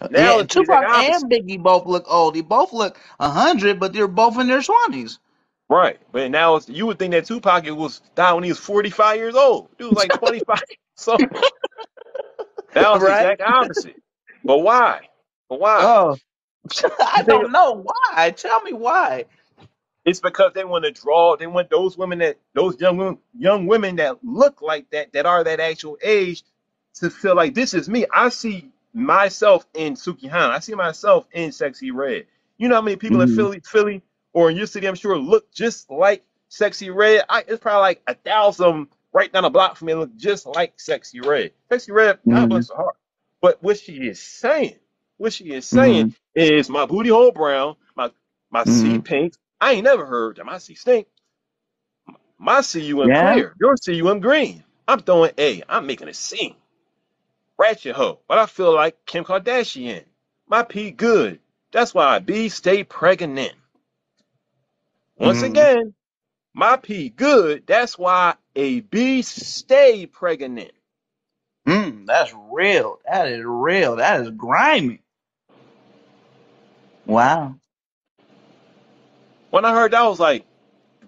Speaker 4: Now
Speaker 3: Yeah,
Speaker 4: it's the exact
Speaker 3: Tupac
Speaker 4: opposite.
Speaker 3: and Biggie both look old. They both look 100, but they're both in their 20s.
Speaker 4: Right. But now it's, you would think that Tupac was died when he was 45 years old. Dude was like 25. So now it's the
Speaker 3: Right?
Speaker 4: exact opposite. But why? But why?
Speaker 3: Oh,
Speaker 4: You
Speaker 3: I
Speaker 4: think
Speaker 3: don't know why. Tell me why.
Speaker 4: it's because they want to draw, they want those women that those young women that look like that, that are that actual age, to feel like this is me. I see myself in Sukihana. I see myself in Sexy Red. You know how many people in
Speaker 3: Hmm.
Speaker 4: Philly or in your city, I'm sure, look just like Sexy Red. It's probably like 1,000 right down the block from me look just like Sexy Red. Sexy Red, God
Speaker 3: Hmm.
Speaker 4: bless her heart. But what she is saying
Speaker 3: Hmm.
Speaker 4: is my booty hole brown, my
Speaker 3: Hmm.
Speaker 4: sea pink. I ain't never heard that my sea stink. My CUM
Speaker 3: Yeah.
Speaker 4: clear. Your CUM green. I'm throwing A. I'm making a scene. Ratchet hoe. But I feel like Kim Kardashian. My P good. That's why B stay pregnant. Once
Speaker 3: Hmm.
Speaker 4: again, my P good. That's why a B stay pregnant.
Speaker 3: That's real. That is real. That is grimy. Wow.
Speaker 4: When I heard that, I was like,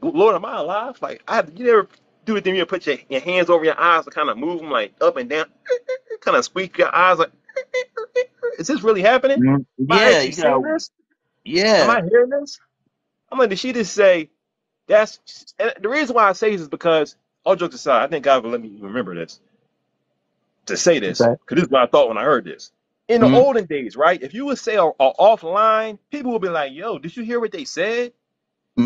Speaker 4: Lord, am I alive? Like, you ever do the thing where you put your hands over your eyes to kind of move them like up and down, kind of squeak your eyes like, is this really happening?
Speaker 3: Mhm.
Speaker 4: Am I
Speaker 3: Yeah,
Speaker 4: actually seeing this? Am
Speaker 3: yeah.
Speaker 4: I hearing this? I'm like, did she just say that's? And the reason why I say this is because, all jokes aside, I think God will let me remember this to say this
Speaker 3: Okay.
Speaker 4: because this is what I thought when I heard this. In the
Speaker 3: Mm-hmm.
Speaker 4: olden days, right? If you would say a offline, people would be like, "Yo, did you hear what they said?"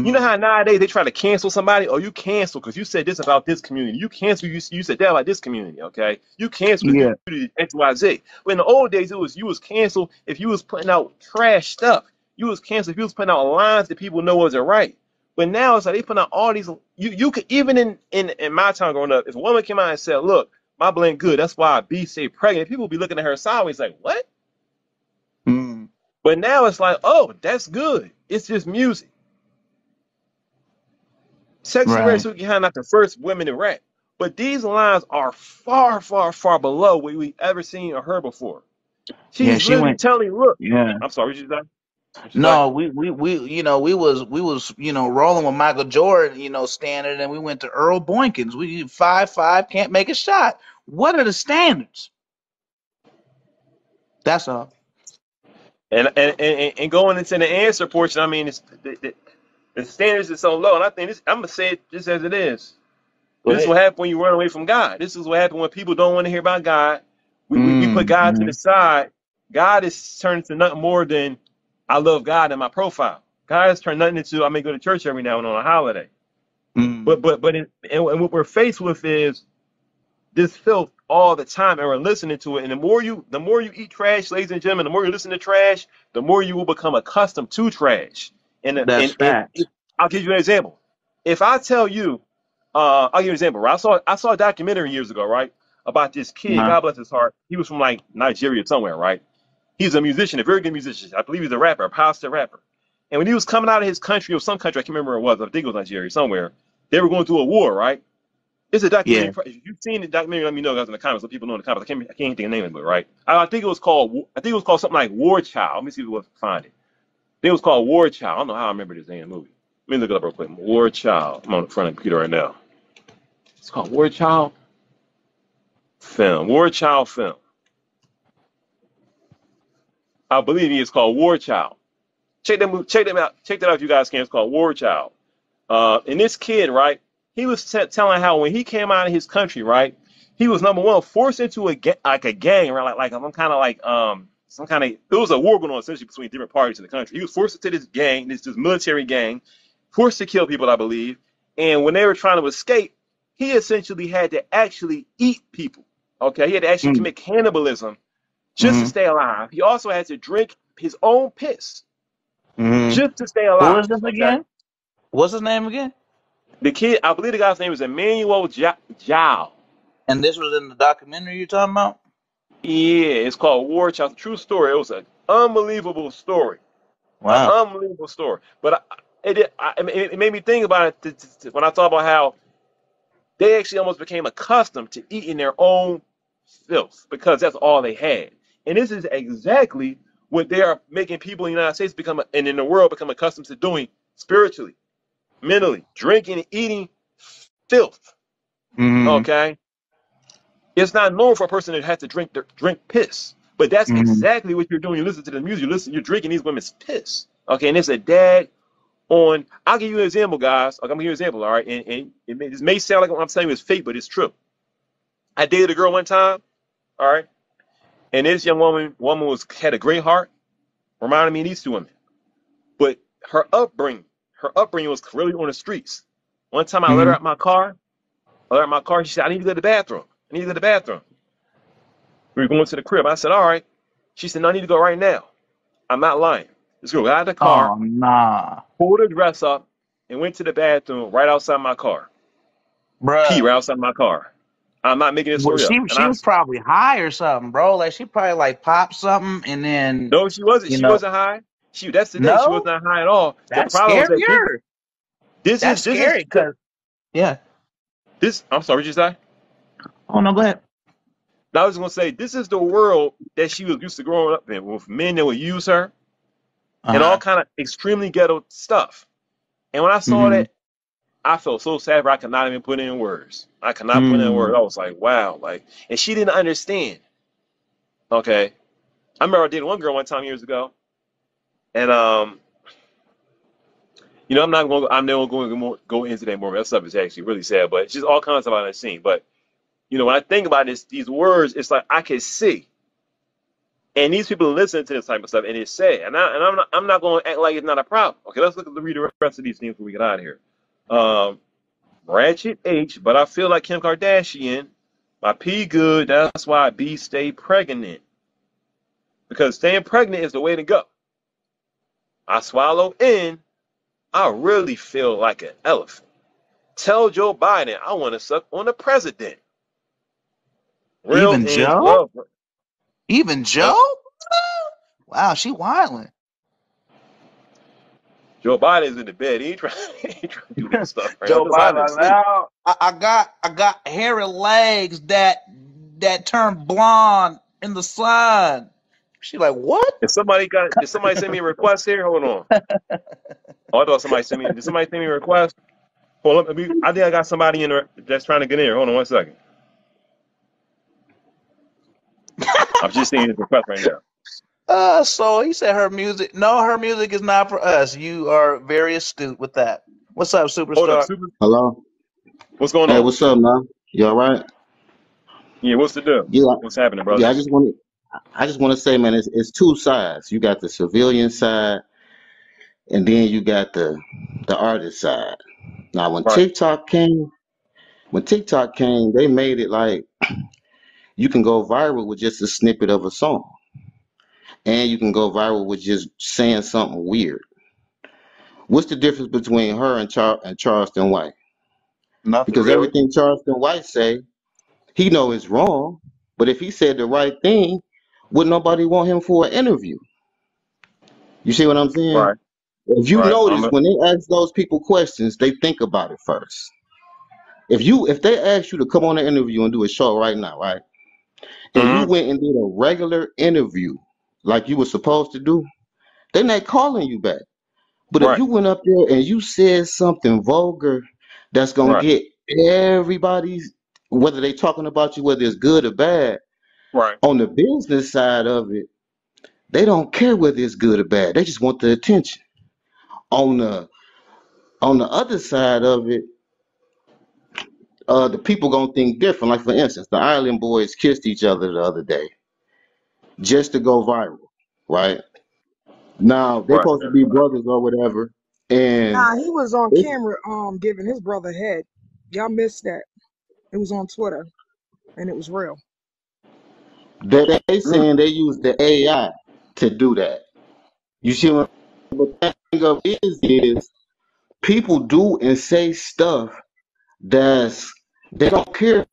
Speaker 4: You know
Speaker 3: Mm-hmm.
Speaker 4: how nowadays they try to cancel somebody? Oh, you cancel because you said this about this community. You cancel, you said that about this community, okay? You cancel because
Speaker 3: Yeah,
Speaker 4: you did XYZ. But in the old days, it was you was canceled if you was putting out trash stuff. You was canceled if you was putting out lines that people know wasn't right. But now it's like they put out all these. You could even in my time growing up, if a woman came out and said, "Look, my blend good. That's why I be stay pregnant," people would be looking at her sideways like, "What?"
Speaker 3: mm,
Speaker 4: But now it's like, "Oh, that's good. It's just music." Sexy Red
Speaker 3: right.
Speaker 4: Sukihana not the first women to rap, but these lines are far, far, far below what we ever seen or heard before.
Speaker 3: Yeah,
Speaker 4: She's
Speaker 3: she
Speaker 4: literally
Speaker 3: went.
Speaker 4: telling, look,
Speaker 3: Yeah.
Speaker 4: I'm sorry, what you say? What you say?
Speaker 3: No, we was rolling with Michael Jordan, standard, and we went to Earl Boykins. We 5'5", can't make a shot. What are the standards? That's all.
Speaker 4: And going into the answer portion, I mean, the standards are so low, and I think this, I'm gonna say it just as it is.
Speaker 3: Go
Speaker 4: This is
Speaker 3: ahead.
Speaker 4: what happens when you run away from God. This is what happens when people don't want to hear about God. We put
Speaker 3: Mm,
Speaker 4: God to the
Speaker 3: mm,
Speaker 4: side. God is turned into nothing more than I love God in my profile. God has turned nothing into I may go to church every now and on a holiday.
Speaker 3: mm.
Speaker 4: And what we're faced with is this filth all the time, and we're listening to it. And the more you eat trash, ladies and gentlemen, the more you listen to trash, the more you will become accustomed to trash. And
Speaker 3: That's
Speaker 4: and and
Speaker 3: facts.
Speaker 4: I'll give you an example. If I tell you, I'll give you an example. Right? I saw a documentary years ago, right, about this kid.
Speaker 3: Uh-huh.
Speaker 4: God bless his heart. He was from like Nigeria somewhere, right? He's a musician, a very good musician. I believe he's a rapper, a pastor rapper. And when he was coming out of his country or some country, I can't remember where it was. I think it was Nigeria somewhere. They were going through a war, right? It's a documentary.
Speaker 3: Yeah,
Speaker 4: If you've seen the documentary, let me know guys in the comments. Let people know in the comments. I can't think of the name of it, right? I think it was called something like War Child. Let me see if we can find it. I think it was called War Child. I don't know how I remember this name of the movie. Let me look it up real quick. War Child. I'm on the front of the computer right now. It's called War Child Film. War Child Film. I believe it's called War Child. Check them out. Check that out if you guys can. It's called War Child. And this kid, right? He was telling how when he came out of his country, right? He was number one forced into like a gang, right? Like I'm kind of like some kind of it was a war going on essentially between different parties in the country. He was forced into this gang, this military gang, forced to kill people, I believe. And when they were trying to escape, he essentially had to actually eat people. Okay, he had to actually
Speaker 3: mm,
Speaker 4: commit cannibalism just to
Speaker 3: mm,
Speaker 4: stay alive. He also had to drink his own piss
Speaker 3: mm.
Speaker 4: just to stay
Speaker 3: Who
Speaker 4: alive.
Speaker 3: is this
Speaker 4: Okay.
Speaker 3: again? What's his name again?
Speaker 4: The kid, I believe the guy's name is Emmanuel Zhao.
Speaker 3: And this was in the documentary you're talking about?
Speaker 4: Yeah, it's called War Child. True story. It was an unbelievable story. An
Speaker 3: Wow.
Speaker 4: unbelievable story. But it made me think about it when I thought about how they actually almost became accustomed to eating their own filth because that's all they had. And this is exactly what they are making people in the United States become and in the world become accustomed to doing spiritually, mentally, drinking and eating filth.
Speaker 3: Mm-hmm.
Speaker 4: Okay, it's not normal for a person to have to drink piss, but that's
Speaker 3: Mm-hmm.
Speaker 4: exactly what you're doing. You listen to the music, you're drinking these women's piss. Okay, and it's a dag on. I'll give you an example, guys. I'm gonna give you an example. All right, and it may sound like what I'm telling you is fake, but it's true. I dated a girl one time. All right, and this young woman had a great heart, reminded me of these two women. But her upbringing was really on the streets. One time I let her
Speaker 3: Mm-hmm.
Speaker 4: out my car. She said, "I need to go to the bathroom. I need to go to the bathroom." We were going to the crib. I said, "All right." She said, "No, I need to go right now." I'm not lying. This girl got out of the car,
Speaker 3: Oh nah,
Speaker 4: pulled her dress up, and went to the bathroom right outside my car. Pee
Speaker 3: bruh.
Speaker 4: right outside my car. I'm not making this
Speaker 3: Well,
Speaker 4: story up. And
Speaker 3: she
Speaker 4: I
Speaker 3: was probably high or something, bro. Like she probably like popped something and then
Speaker 4: no, she wasn't.
Speaker 3: you
Speaker 4: She
Speaker 3: know.
Speaker 4: wasn't high. That's the thing. She was
Speaker 3: No,
Speaker 4: not high at all. The
Speaker 3: that's
Speaker 4: problem was that
Speaker 3: scarier. That's
Speaker 4: this is
Speaker 3: scary because yeah.
Speaker 4: this. I'm sorry, what you say?
Speaker 3: Oh no, go ahead.
Speaker 4: Now, I was gonna say this is the world that she was used to growing up in, with men that would use her and all
Speaker 3: Uh-huh.
Speaker 4: kind of extremely ghetto stuff. And when I saw
Speaker 3: Mm-hmm.
Speaker 4: that, I felt so sad, but I could not even put it in words. I could not put it in words.
Speaker 3: Mm.
Speaker 4: I was like, wow, like, and she didn't understand. Okay, I remember I dated one girl one time years ago, and I'm never going to go into that more. That stuff is actually really sad, but it's just all kinds of stuff I've seen. But when I think about these words, it's like I can see. And these people listen to this type of stuff, and it's sad. And I'm not going to act like it's not a problem. Okay, let's read the rest of these things before we get out of here. Um, Ratchet H, but I feel like Kim Kardashian. My P good. That's why B stay pregnant. Because staying pregnant is the way to go. I swallow N. I really feel like an elephant. Tell Joe Biden I want to suck on the president. Real
Speaker 3: Even
Speaker 4: N's
Speaker 3: Joe?
Speaker 4: love.
Speaker 3: Even
Speaker 4: Huh?
Speaker 3: Joe? Wow, she wilding.
Speaker 4: Joe Biden's in the bed. He ain't trying, he ain't trying to do that stuff right now.
Speaker 3: Joe
Speaker 4: Joe Biden
Speaker 3: Biden,
Speaker 4: is
Speaker 3: like,
Speaker 4: asleep.
Speaker 3: now I got hairy legs that turn blonde in the sun. She like, what?
Speaker 4: Did somebody send me a request here? Hold on. Oh, I thought did somebody send me a request? Hold on, I think I got somebody in there that's trying to get in here. Hold on one second. I'm just seeing his request right now.
Speaker 3: So he said her music. No, her music is not for us. You are very astute with that. What's up,
Speaker 4: Hold up,
Speaker 3: superstar?
Speaker 4: Super.
Speaker 5: Hello.
Speaker 4: What's going
Speaker 5: Hey,
Speaker 4: on?
Speaker 5: what's up, man? You all right?
Speaker 4: Yeah, what's the deal?
Speaker 5: Yeah,
Speaker 4: What's happening, brother?
Speaker 5: yeah. I just want to say, man, it's two sides. You got the civilian side, and then you got the artist side. Now,
Speaker 4: Right,
Speaker 5: when TikTok came, they made it like you can go viral with just a snippet of a song, and you can go viral with just saying something weird. What's the difference between her and Charleston White?
Speaker 3: Nothing
Speaker 5: Because
Speaker 3: really.
Speaker 5: everything Charleston White say, he know it's wrong, but if he said the right thing, would nobody want him for an interview? You see what I'm saying?
Speaker 4: right,
Speaker 5: If you
Speaker 4: right.
Speaker 5: notice, when they ask those people questions, they think about it first. If they ask you to come on an interview and do a show right now, right, and you
Speaker 4: Mhm.
Speaker 5: went and did a regular interview like you were supposed to do, they're not calling you back. But if
Speaker 4: Right,
Speaker 5: you went up there and you said something vulgar that's gonna
Speaker 4: right,
Speaker 5: get everybody's, whether they talking about you, whether it's good or bad,
Speaker 4: right,
Speaker 5: on the business side of it, they don't care whether it's good or bad. They just want the attention. On the other side of it, the people gonna think different. Like for instance, the Island Boys kissed each other the other day just to go viral, right? Now they
Speaker 4: right.
Speaker 5: supposed to be brothers or whatever, and
Speaker 6: Nah, he was on
Speaker 5: it's
Speaker 6: camera giving his brother head. Y'all missed that. It was on Twitter and it was real.
Speaker 5: that they
Speaker 4: Mm.
Speaker 5: saying they use the AI to do that. You see what? But the thing of is people do and say stuff that's they don't care.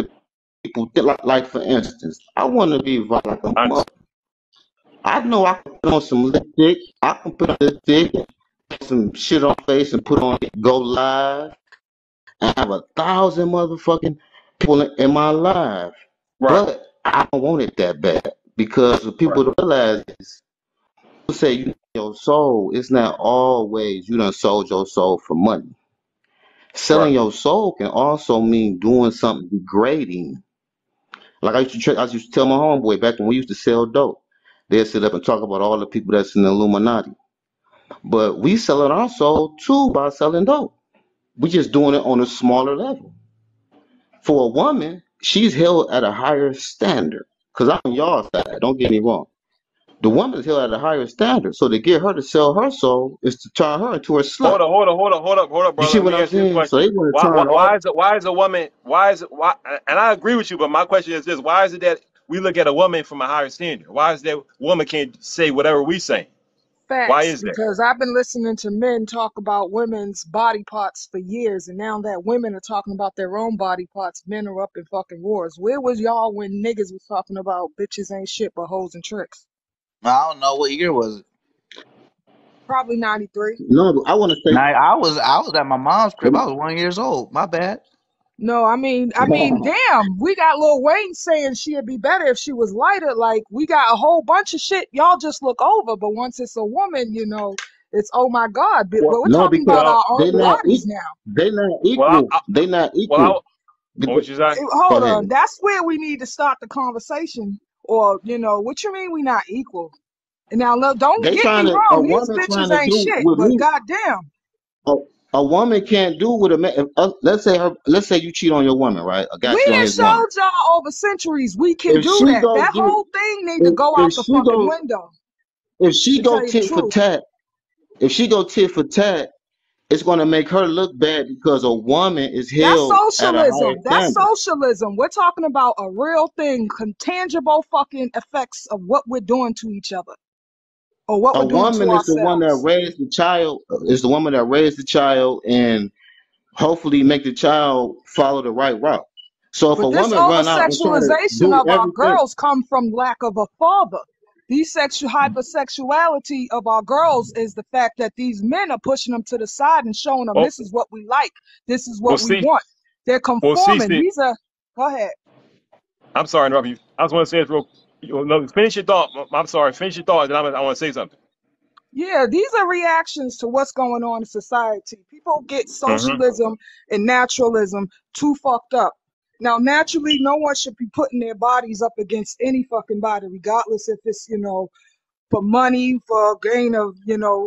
Speaker 5: People like for instance, I want to be viral like a
Speaker 4: I,
Speaker 5: mother. I know I can put on some lipstick. I can put on lipstick, put some shit on face and put on it, go live, and have 1,000 motherfucking people in my live.
Speaker 4: right,
Speaker 5: But I don't want it that bad because what
Speaker 4: Right.
Speaker 5: people don't realize is people say you your soul. It's not always you done sold your soul for money.
Speaker 4: Right.
Speaker 5: Selling your soul can also mean doing something degrading. Like I used to tell my homeboy back when we used to sell dope. They'd sit up and talk about all the people that's in the Illuminati. But we selling our soul too by selling dope. We just doing it on a smaller level. For a woman, she's held at a higher standard. Cause I'm on y'all side. Don't get me wrong. The woman is held at a higher standard. So to get her to sell her soul is to turn her into a slut.
Speaker 4: Hold up,
Speaker 5: You
Speaker 4: brother.
Speaker 5: see
Speaker 4: Let
Speaker 5: what
Speaker 4: me
Speaker 5: I'm
Speaker 4: ask you a
Speaker 5: saying? So
Speaker 4: question.
Speaker 5: they want to turn all.
Speaker 4: Why is a woman, why is it, why, and I agree with you, but my question is this, why is it that we look at a woman from a higher standard? Why is that woman can't say whatever we say? Why
Speaker 6: Facts,
Speaker 4: is that?
Speaker 6: because I've been listening to men talk about women's body parts for years, and now that women are talking about their own body parts, men are up in fucking wars. Where was y'all when niggas was talking about bitches ain't shit but hoes and tricks?
Speaker 3: I don't know what year was it.
Speaker 6: Probably 93.
Speaker 5: No, I want to say.
Speaker 3: Now I was at my mom's crib. I was 1 years old. My bad.
Speaker 6: No, I mean, damn, we got Lil Wayne saying she'd be better if she was lighter. Like, we got a whole bunch of shit y'all just look over, but once it's a woman, it's oh my God. But
Speaker 4: Well,
Speaker 6: we're
Speaker 5: No,
Speaker 6: talking about
Speaker 5: because
Speaker 4: well,
Speaker 6: our own bodies now.
Speaker 5: they not
Speaker 4: well,
Speaker 5: equal. They not
Speaker 4: well,
Speaker 5: equal.
Speaker 4: what you say?
Speaker 5: Go
Speaker 6: Hold
Speaker 5: ahead.
Speaker 6: on, that's where we need to start the conversation. Or, what you mean we not equal? And now, look, don't
Speaker 5: They
Speaker 6: get me
Speaker 5: trying to a
Speaker 6: wrong, these
Speaker 5: woman trying
Speaker 6: bitches
Speaker 5: to
Speaker 6: ain't
Speaker 5: do
Speaker 6: shit,
Speaker 5: with
Speaker 6: but
Speaker 5: me.
Speaker 6: goddamn,
Speaker 5: A, a woman can't do with a man. Let's say you cheat on your woman, right? A guy
Speaker 6: we
Speaker 5: cheat on
Speaker 6: done
Speaker 5: his woman.
Speaker 6: showed y'all over centuries we can
Speaker 5: If
Speaker 6: do
Speaker 5: she
Speaker 6: that.
Speaker 5: go
Speaker 6: That
Speaker 5: get
Speaker 6: whole thing need to go
Speaker 5: if
Speaker 6: out the
Speaker 5: she
Speaker 6: fucking
Speaker 5: go
Speaker 6: window,
Speaker 5: if she
Speaker 6: to
Speaker 5: go
Speaker 6: tell you the
Speaker 5: tit for
Speaker 6: truth.
Speaker 5: tat, if she go tit for tat, it's gonna make her look bad because a woman is
Speaker 6: That's
Speaker 5: held at a higher
Speaker 6: socialism. That's
Speaker 5: standard.
Speaker 6: socialism. We're talking about a real thing, tangible fucking effects of what we're doing to each other or what
Speaker 5: A
Speaker 6: we're doing to
Speaker 5: woman is the one that
Speaker 6: ourselves.
Speaker 5: raised the child. Is the woman that raised the child and hopefully make the child follow the right route. So if a
Speaker 6: But this
Speaker 5: woman run out and try to
Speaker 6: over-sexualization
Speaker 5: do
Speaker 6: of our
Speaker 5: everything,
Speaker 6: girls come from lack of a father. These sexual hypersexuality of our girls is the fact that these men are pushing them to the side and showing them
Speaker 4: Oh,
Speaker 6: this is what we like, this is
Speaker 4: well,
Speaker 6: what we
Speaker 4: see,
Speaker 6: want. They're
Speaker 4: well,
Speaker 6: conforming.
Speaker 4: see,
Speaker 6: These are, go ahead.
Speaker 4: I'm sorry to interrupt you. I just want to say this real. No, finish your thought. I'm sorry. Finish your thought. Then I want to say something.
Speaker 6: Yeah, these are reactions to what's going on in society. People get
Speaker 4: Hmm.
Speaker 6: socialism and naturalism too fucked up. Now, naturally, no one should be putting their bodies up against any fucking body, regardless if it's, for money, for gain of,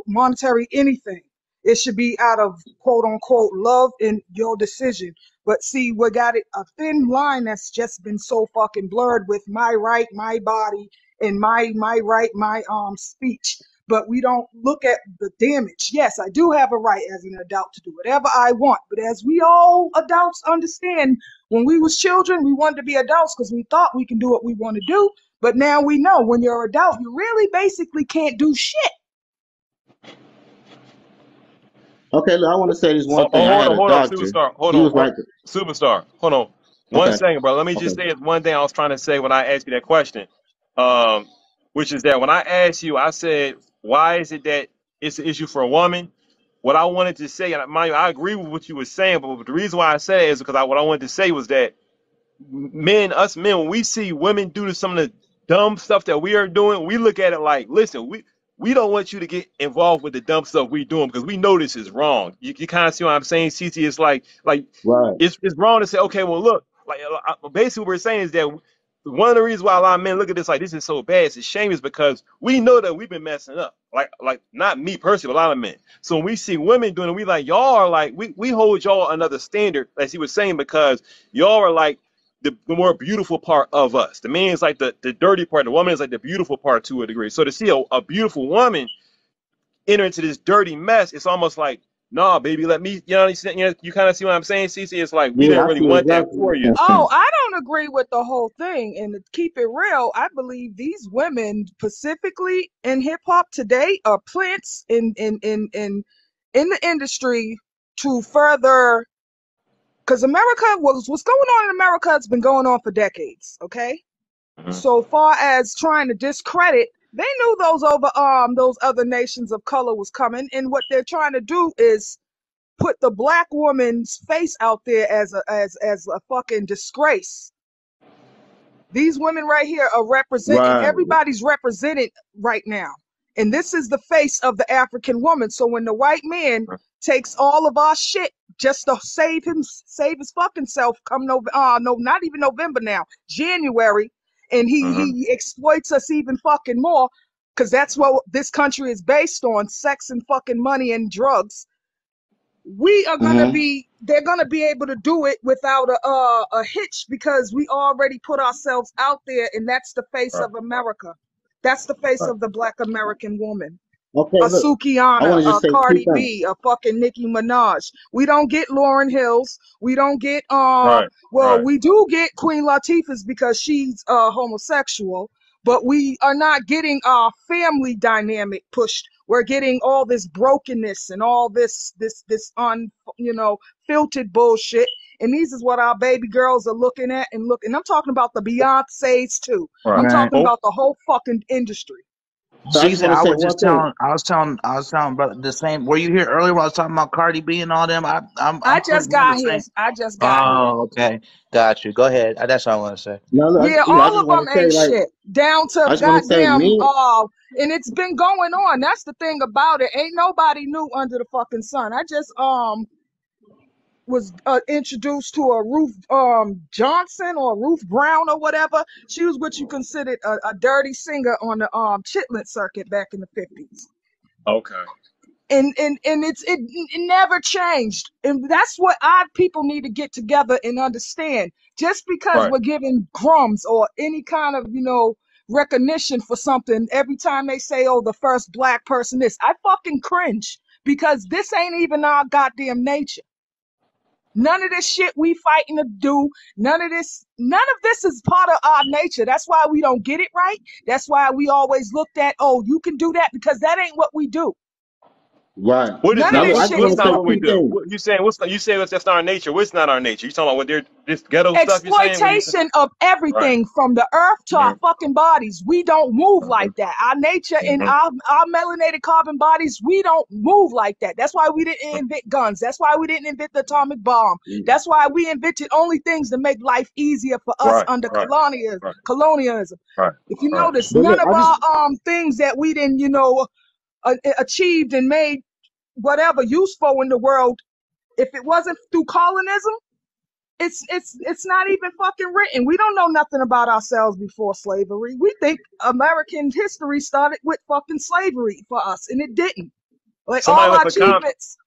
Speaker 6: monetary anything. It should be out of quote unquote love in your decision. But see, we got it a thin line that's just been so fucking blurred with my right, my body, and my right, my speech. But we don't look at the damage. Yes, I do have a right as an adult to do whatever I want. But as we all adults understand, when we was children, we wanted to be adults because we thought we can do what we want to do. But now we know when you're an adult, you really basically can't do shit.
Speaker 5: okay, look, I want to say this one
Speaker 4: Oh,
Speaker 5: thing. I had a
Speaker 4: hold up,
Speaker 5: doctor.
Speaker 4: superstar. Hold
Speaker 5: He
Speaker 4: on,
Speaker 5: was like,
Speaker 4: superstar. Hold on, one
Speaker 5: okay,
Speaker 4: second, bro. Let me
Speaker 5: okay,
Speaker 4: just say one thing I was trying to say when I asked you that question, um, which is that when I asked you, I said, why is it that it's an issue for a woman? What I wanted to say, and mind you, I agree with what you were saying, but the reason why I said it is because what I wanted to say was that us men, when we see women do some of the dumb stuff that we are doing, we look at it like, listen, we don't want you to get involved with the dumb stuff we doing because we know this is wrong. You kind of see what I'm saying, CC? It's like
Speaker 5: right.
Speaker 4: it's wrong to say, okay, well, look, like basically what we're saying is that one of the reasons why a lot of men look at this like this is so bad, it's a shame, is because we know that we've been messing up. Like not me personally, but a lot of men. So when we see women doing it, we like y'all are like we hold y'all another standard, as he was saying, because y'all are like the more beautiful part of us. The man is like the dirty part. The woman is like the beautiful part to a degree. So to see a beautiful woman enter into this dirty mess, it's almost like, nah, baby, let me, you kind of see what I'm saying, Cece? It's like we
Speaker 5: Yeah,
Speaker 4: didn't
Speaker 5: I
Speaker 4: really
Speaker 5: see
Speaker 4: want that
Speaker 5: exactly
Speaker 4: for
Speaker 5: what
Speaker 4: you.
Speaker 5: you're
Speaker 6: Oh,
Speaker 5: saying.
Speaker 6: I don't agree with the whole thing. And to keep it real, I believe these women, specifically in hip hop today, are plants in the industry to further. Because America, what's going on in America has been going on for decades. Okay,
Speaker 4: Mhm.
Speaker 6: so far as trying to discredit, they knew those other nations of color was coming, and what they're trying to do is put the black woman's face out there as a fucking disgrace. These women right here are representing,
Speaker 5: Right.
Speaker 6: everybody's represented right now. And this is the face of the African woman. So when the white man takes all of our shit just to save his fucking self come no, not even November now, January, and he exploits us even fucking more, because that's what this country is based on, sex and fucking money and drugs. We are gonna
Speaker 5: Mm-hmm.
Speaker 6: be, they're gonna be able to do it without a hitch, because we already put ourselves out there, and that's the face
Speaker 4: Right.
Speaker 6: of America. That's the face
Speaker 4: Right.
Speaker 6: of the Black American woman.
Speaker 5: Okay,
Speaker 6: A
Speaker 5: look, I
Speaker 6: Sukihana,
Speaker 5: want to
Speaker 6: a
Speaker 5: just say two
Speaker 6: Cardi
Speaker 5: things.
Speaker 6: B, a fucking Nicki Minaj. We don't get Lauryn Hills. We don't get
Speaker 4: Right.
Speaker 6: well,
Speaker 4: Right.
Speaker 6: we do get Queen Latifah's because she's homosexual, but we are not getting our family dynamic pushed. We're getting all this brokenness and all this filtered bullshit. And these is what our baby girls are looking at and looking. I'm talking about the Beyoncé's too. I'm
Speaker 4: Right.
Speaker 2: Right.
Speaker 6: talking
Speaker 4: Oh,
Speaker 6: about the whole fucking industry.
Speaker 5: So I just
Speaker 3: Jesus,
Speaker 5: want to
Speaker 3: I
Speaker 5: say
Speaker 3: was
Speaker 5: one
Speaker 3: just
Speaker 5: thing.
Speaker 3: I was telling brother the same. Were you here earlier when I was talking about Cardi B and all them?
Speaker 6: I
Speaker 3: I'm
Speaker 6: just
Speaker 3: pretty much the
Speaker 6: got here.
Speaker 3: same.
Speaker 6: I just got here.
Speaker 3: Oh, okay, got you. Go ahead. That's all I want to say.
Speaker 5: No, look,
Speaker 6: Yeah,
Speaker 5: I
Speaker 6: all
Speaker 5: just
Speaker 6: of
Speaker 5: want
Speaker 6: them
Speaker 5: to say,
Speaker 6: ain't
Speaker 5: like,
Speaker 6: shit. Down to
Speaker 5: I just want to say,
Speaker 6: goddamn,
Speaker 5: me,
Speaker 6: and it's been going on. That's the thing about it. Ain't nobody new under the fucking sun. I just was introduced to a Ruth Johnson or Ruth Brown or whatever. She was what you considered a dirty singer on the Chitlin circuit back in the 50s.
Speaker 4: okay.
Speaker 6: And it never changed, and that's what odd people need to get together and understand. Just because
Speaker 4: Right.
Speaker 6: we're giving crumbs or any kind of recognition for something every time they say, oh, the first Black person, this, I fucking cringe, because this ain't even our goddamn nature. None of this shit we fighting to do, none of this is part of our nature. That's why we don't get it right. That's why we always looked at, oh, you can do that, because that ain't what we do.
Speaker 5: right.
Speaker 4: What is
Speaker 6: None of
Speaker 5: Now,
Speaker 4: not?
Speaker 5: look,
Speaker 6: this
Speaker 5: I
Speaker 4: What's
Speaker 5: just
Speaker 6: shit
Speaker 4: what's
Speaker 5: want
Speaker 6: is
Speaker 5: to
Speaker 4: not
Speaker 5: say
Speaker 4: what we
Speaker 5: two
Speaker 4: do?
Speaker 5: things.
Speaker 4: What you saying? You say that's not our nature. What's not our nature? You talking about what they're this ghetto stuff? You saying? What are you saying?
Speaker 6: exploitation of
Speaker 4: Right.
Speaker 6: everything from the earth to our fucking bodies. We don't move like that. Our nature and our melanated carbon bodies, we don't move like that. That's why we didn't invent guns. That's why we didn't invent the atomic bomb. That's why we invented only things to make life easier for us
Speaker 4: Right.
Speaker 6: under
Speaker 4: Right.
Speaker 6: colonialism.
Speaker 4: Right.
Speaker 6: If you
Speaker 4: Right.
Speaker 6: notice,
Speaker 5: But
Speaker 6: none
Speaker 5: look,
Speaker 6: of
Speaker 5: I just,
Speaker 6: our things that we didn't, achieved and made whatever useful in the world, if it wasn't through colonism, it's not even fucking written. We don't know nothing about ourselves before slavery. We think American history started with fucking slavery for us, and it didn't. Like
Speaker 4: Somebody
Speaker 6: all our
Speaker 4: left a comment.
Speaker 6: achievements.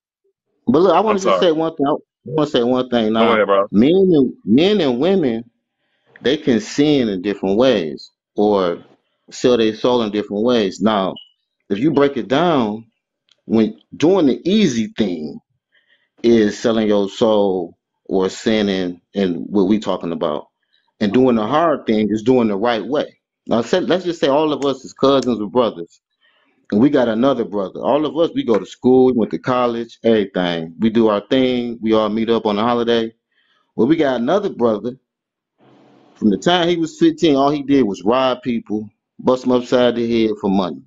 Speaker 5: but look, I
Speaker 4: I'm
Speaker 5: want to just
Speaker 4: sorry.
Speaker 5: say one thing. I want to say one thing.
Speaker 4: Go
Speaker 5: Now,
Speaker 4: ahead, bro.
Speaker 5: men and women, they can sin in different ways or sell their soul in different ways. Now, if you break it down, when doing the easy thing is selling your soul or sinning and what we talking about. And doing the hard thing is doing the right way. Now let's just say all of us is cousins or brothers. And we got another brother. All of us, we go to school, we went to college, everything. We do our thing. We all meet up on a holiday. Well, we got another brother. From the time he was 15, all he did was rob people, bust them upside the head for money.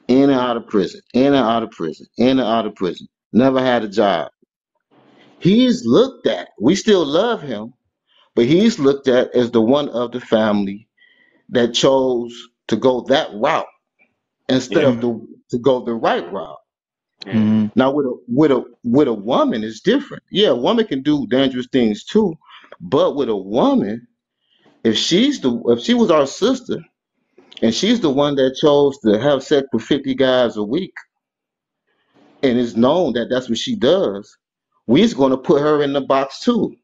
Speaker 5: In and out of prison, in and out of prison, in and out of prison. Never had a job. He's looked at, we still love him, but he's looked at as the one of the family that chose to go that route instead
Speaker 4: Yeah.
Speaker 5: of
Speaker 3: Mm-hmm.
Speaker 5: to go the right route.
Speaker 4: Yeah.
Speaker 3: Mm-hmm.
Speaker 5: Now with a woman it's different. Yeah, a woman can do dangerous things too, but with a woman, if she was our sister and she's the one that chose to have sex with 50 guys a week and it's known that that's what she does, we's going to put her in the box too.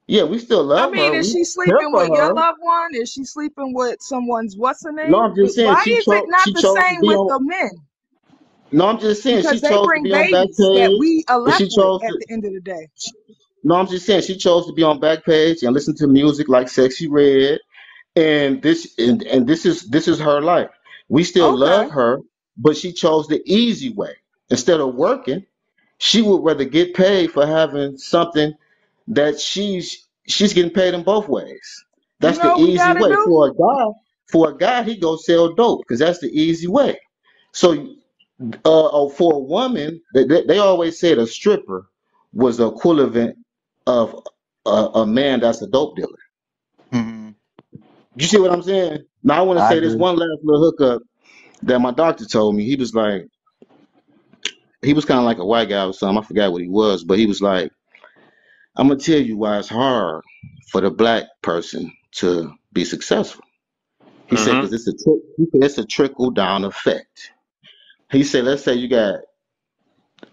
Speaker 5: Yeah, we still
Speaker 6: I
Speaker 5: love
Speaker 6: mean,
Speaker 5: her.
Speaker 6: is
Speaker 5: We
Speaker 6: she
Speaker 5: care
Speaker 6: sleeping
Speaker 5: for
Speaker 6: with your
Speaker 5: her.
Speaker 6: loved one? Is she sleeping with someone's what's her
Speaker 5: No,
Speaker 6: name?
Speaker 5: I'm just saying
Speaker 6: Why is it not
Speaker 5: she
Speaker 6: the
Speaker 5: chose to
Speaker 6: same
Speaker 5: be
Speaker 6: with
Speaker 5: on.
Speaker 6: the men?
Speaker 5: No, I'm just saying
Speaker 6: Because
Speaker 5: she
Speaker 6: they
Speaker 5: chose to
Speaker 6: bring
Speaker 5: be on
Speaker 6: babies that
Speaker 5: Backpage,
Speaker 6: we are
Speaker 5: but
Speaker 6: left
Speaker 5: she
Speaker 6: with
Speaker 5: chose
Speaker 6: at
Speaker 5: to.
Speaker 6: the end of the day.
Speaker 5: No, I'm just saying she chose to be on Backpage and listen to music like Sexy Red, and this is her life. We still
Speaker 6: Okay.
Speaker 5: love her, but she chose the easy way. Instead of working, she would rather get paid for having something that she's getting paid in both ways.
Speaker 6: You
Speaker 5: That's the
Speaker 6: know what we
Speaker 5: easy
Speaker 6: gotta
Speaker 5: way
Speaker 6: do?
Speaker 5: for a guy. For a guy, he go sell dope because that's the easy way. So for a woman, they always said a stripper was the equivalent of a man that's a dope dealer.
Speaker 3: Mm-hmm.
Speaker 5: You see what I'm saying? Now I want to
Speaker 3: I
Speaker 5: say this
Speaker 3: do.
Speaker 5: one last little hookup that my doctor told me. He was like, he was kind of like a white guy or something. I forgot what he was, but he was like, I'm gonna tell you why it's hard for the black person to be successful. He said,
Speaker 4: Mm-hmm.
Speaker 5: because it's a trickle down effect. He said, let's say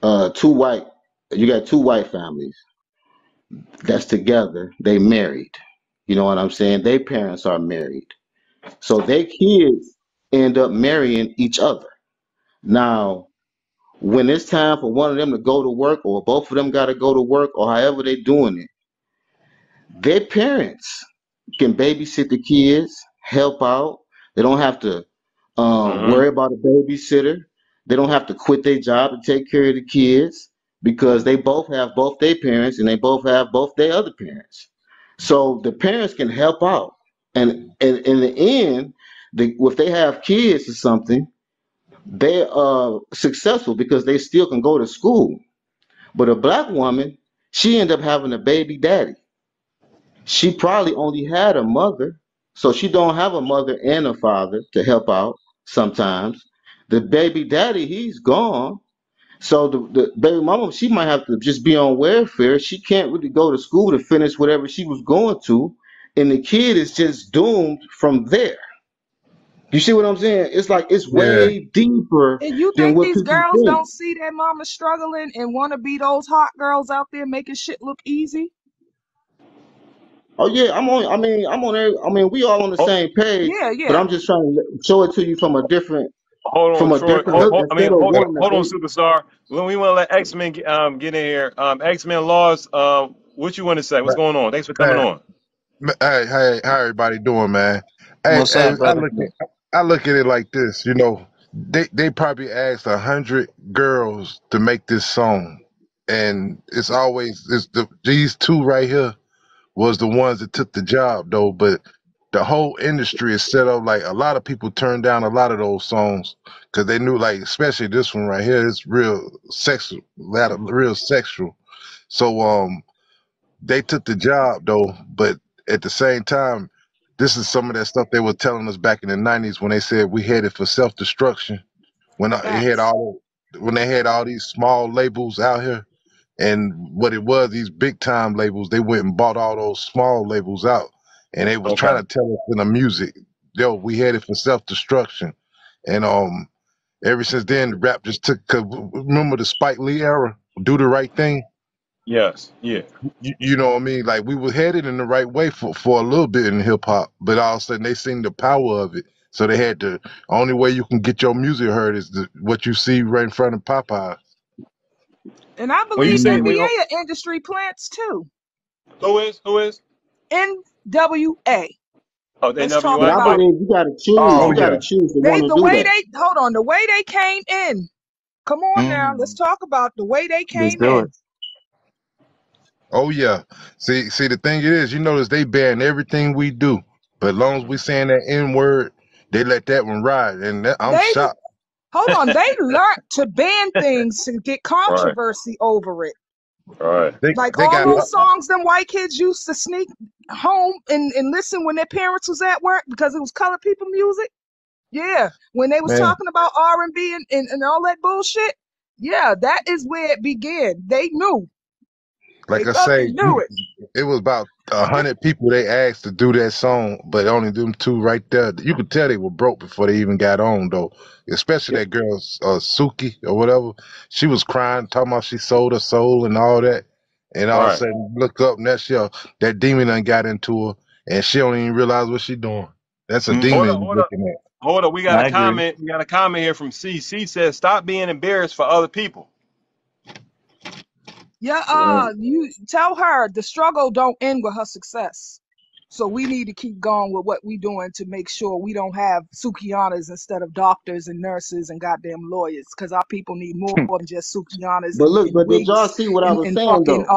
Speaker 5: uh, you got two white families that's together. They married. You know what I'm saying? Their parents are married, so their kids end up marrying each other. Now, when it's time for one of them to go to work, or both of them got to go to work, or however they doing it, their parents can babysit the kids, help out. They don't have to
Speaker 4: Mm-hmm.
Speaker 5: worry about a babysitter. They don't have to quit their job to take care of the kids because they both have both their parents and they both have both their other parents. So the parents can help out. And in the end, if they have kids or something, they're successful because they still can go to school. But a black woman, she ended up having a baby daddy. She probably only had a mother, so she don't have a mother and a father to help out sometimes. The baby daddy, he's gone. So the baby mama, she might have to just be on welfare. She can't really go to school to finish whatever she was going to. And the kid is just doomed from there. You see what I'm saying? It's like it's
Speaker 7: Yeah.
Speaker 5: way deeper
Speaker 6: And you
Speaker 5: than
Speaker 6: think
Speaker 5: what
Speaker 6: these
Speaker 5: people
Speaker 6: girls
Speaker 5: think.
Speaker 6: don't see their mama struggling and want to be those hot girls out there making shit look easy?
Speaker 5: Oh yeah, I'm on there. I mean, we all on the
Speaker 4: Oh,
Speaker 5: same page,
Speaker 6: Yeah,
Speaker 5: but
Speaker 6: yeah.
Speaker 5: I'm just trying to show it to you
Speaker 4: hold on,
Speaker 5: from a
Speaker 4: Troy.
Speaker 5: different hook instead of
Speaker 7: Uh,
Speaker 5: wanting to
Speaker 4: Hold on,
Speaker 5: hate.
Speaker 4: superstar. When we want to let X-Men get in here. X-Men Laws. What you want to say? What's going on? Thanks for coming
Speaker 7: man,
Speaker 4: on.
Speaker 7: hey, how everybody doing, man? Hey,
Speaker 3: What's
Speaker 7: hey,
Speaker 3: up, brother?
Speaker 7: I look at it like this. You know, they probably asked 100 girls to make this song, and these two right here was the ones that took the job though. But the whole industry is set up like a lot of people turned down a lot of those songs because they knew, like, especially this one right here, it's real sexual, real sexual. So they took the job though, but at the same time, this is some of that stuff they were telling us back in the '90s when they said we headed for self-destruction. When
Speaker 6: Facts.
Speaker 7: when they had all these small labels out here, and what it was, these big time labels, they went and bought all those small labels out, and they was
Speaker 4: Okay.
Speaker 7: trying to tell us in the music, yo, we headed for self-destruction, and ever since then, the rap just took. 'Cause remember the Spike Lee era, Do the Right Thing.
Speaker 4: Yes. Yeah.
Speaker 7: You know what I mean? Like we were headed in the right way for a little bit in hip hop, but all of a sudden they seen the power of it. So they had to. Only way you can get your music heard is what you see right in front of Popeyes.
Speaker 6: And I
Speaker 4: When you
Speaker 6: believe
Speaker 4: say
Speaker 6: NBA are industry plants too.
Speaker 4: who is?
Speaker 6: NWA.
Speaker 4: Oh,
Speaker 6: Let's talk
Speaker 5: But I
Speaker 4: NWA.
Speaker 6: about
Speaker 4: Oh,
Speaker 5: believe you got to choose.
Speaker 7: Oh
Speaker 5: You
Speaker 6: yeah.
Speaker 5: got
Speaker 7: yeah.
Speaker 5: to choose to
Speaker 6: They
Speaker 5: want to
Speaker 6: the
Speaker 5: do
Speaker 6: way
Speaker 5: that.
Speaker 6: they hold on, the way they came in. Come on now, let's
Speaker 3: Mm,
Speaker 6: talk about the way they
Speaker 3: let's
Speaker 6: came
Speaker 3: do it.
Speaker 6: in.
Speaker 7: Oh yeah. See, the thing is, you notice they ban everything we do, but as long as we saying that N word, they let that one ride, and I'm
Speaker 6: They
Speaker 7: shocked.
Speaker 6: hold on, they learned to ban things and get
Speaker 4: right.
Speaker 6: controversy over it.
Speaker 4: Right.
Speaker 6: Like
Speaker 7: They
Speaker 6: all
Speaker 7: got
Speaker 6: those songs them white kids used to sneak home and listen when their parents was at work because it was colored people music. Yeah. When they was
Speaker 7: man.
Speaker 6: talking about R&B and all that bullshit. Yeah, that is where it began. They knew. They
Speaker 7: Like I say,
Speaker 6: fucking knew it.
Speaker 7: it was about 100 people they asked to do that song, but only them two right there. You could tell they were broke before they even got on, though. Especially that girl, Suki or whatever. She was crying, talking about she sold her soul and all that. And all of a
Speaker 4: Right.
Speaker 7: sudden, look up, and that demon done got into her, and she don't even realize what she doing. That's a
Speaker 4: Hold
Speaker 7: demon
Speaker 4: up.
Speaker 7: you
Speaker 4: Hold up.
Speaker 7: looking at.
Speaker 4: Hold up. We got a
Speaker 3: I agree.
Speaker 4: comment. We got a comment here from C. C says, "Stop being embarrassed for other people."
Speaker 6: Yeah,
Speaker 5: Right.
Speaker 6: you tell her the struggle don't end with her success. So we need to keep going with what we doing to make sure we don't have Sukihanas instead of doctors and nurses and goddamn lawyers. Because our people need more than just Sukihanas
Speaker 5: But look,
Speaker 6: and
Speaker 5: but did y'all
Speaker 6: wigs
Speaker 5: see what I was
Speaker 6: and
Speaker 5: saying
Speaker 6: fucking
Speaker 5: though?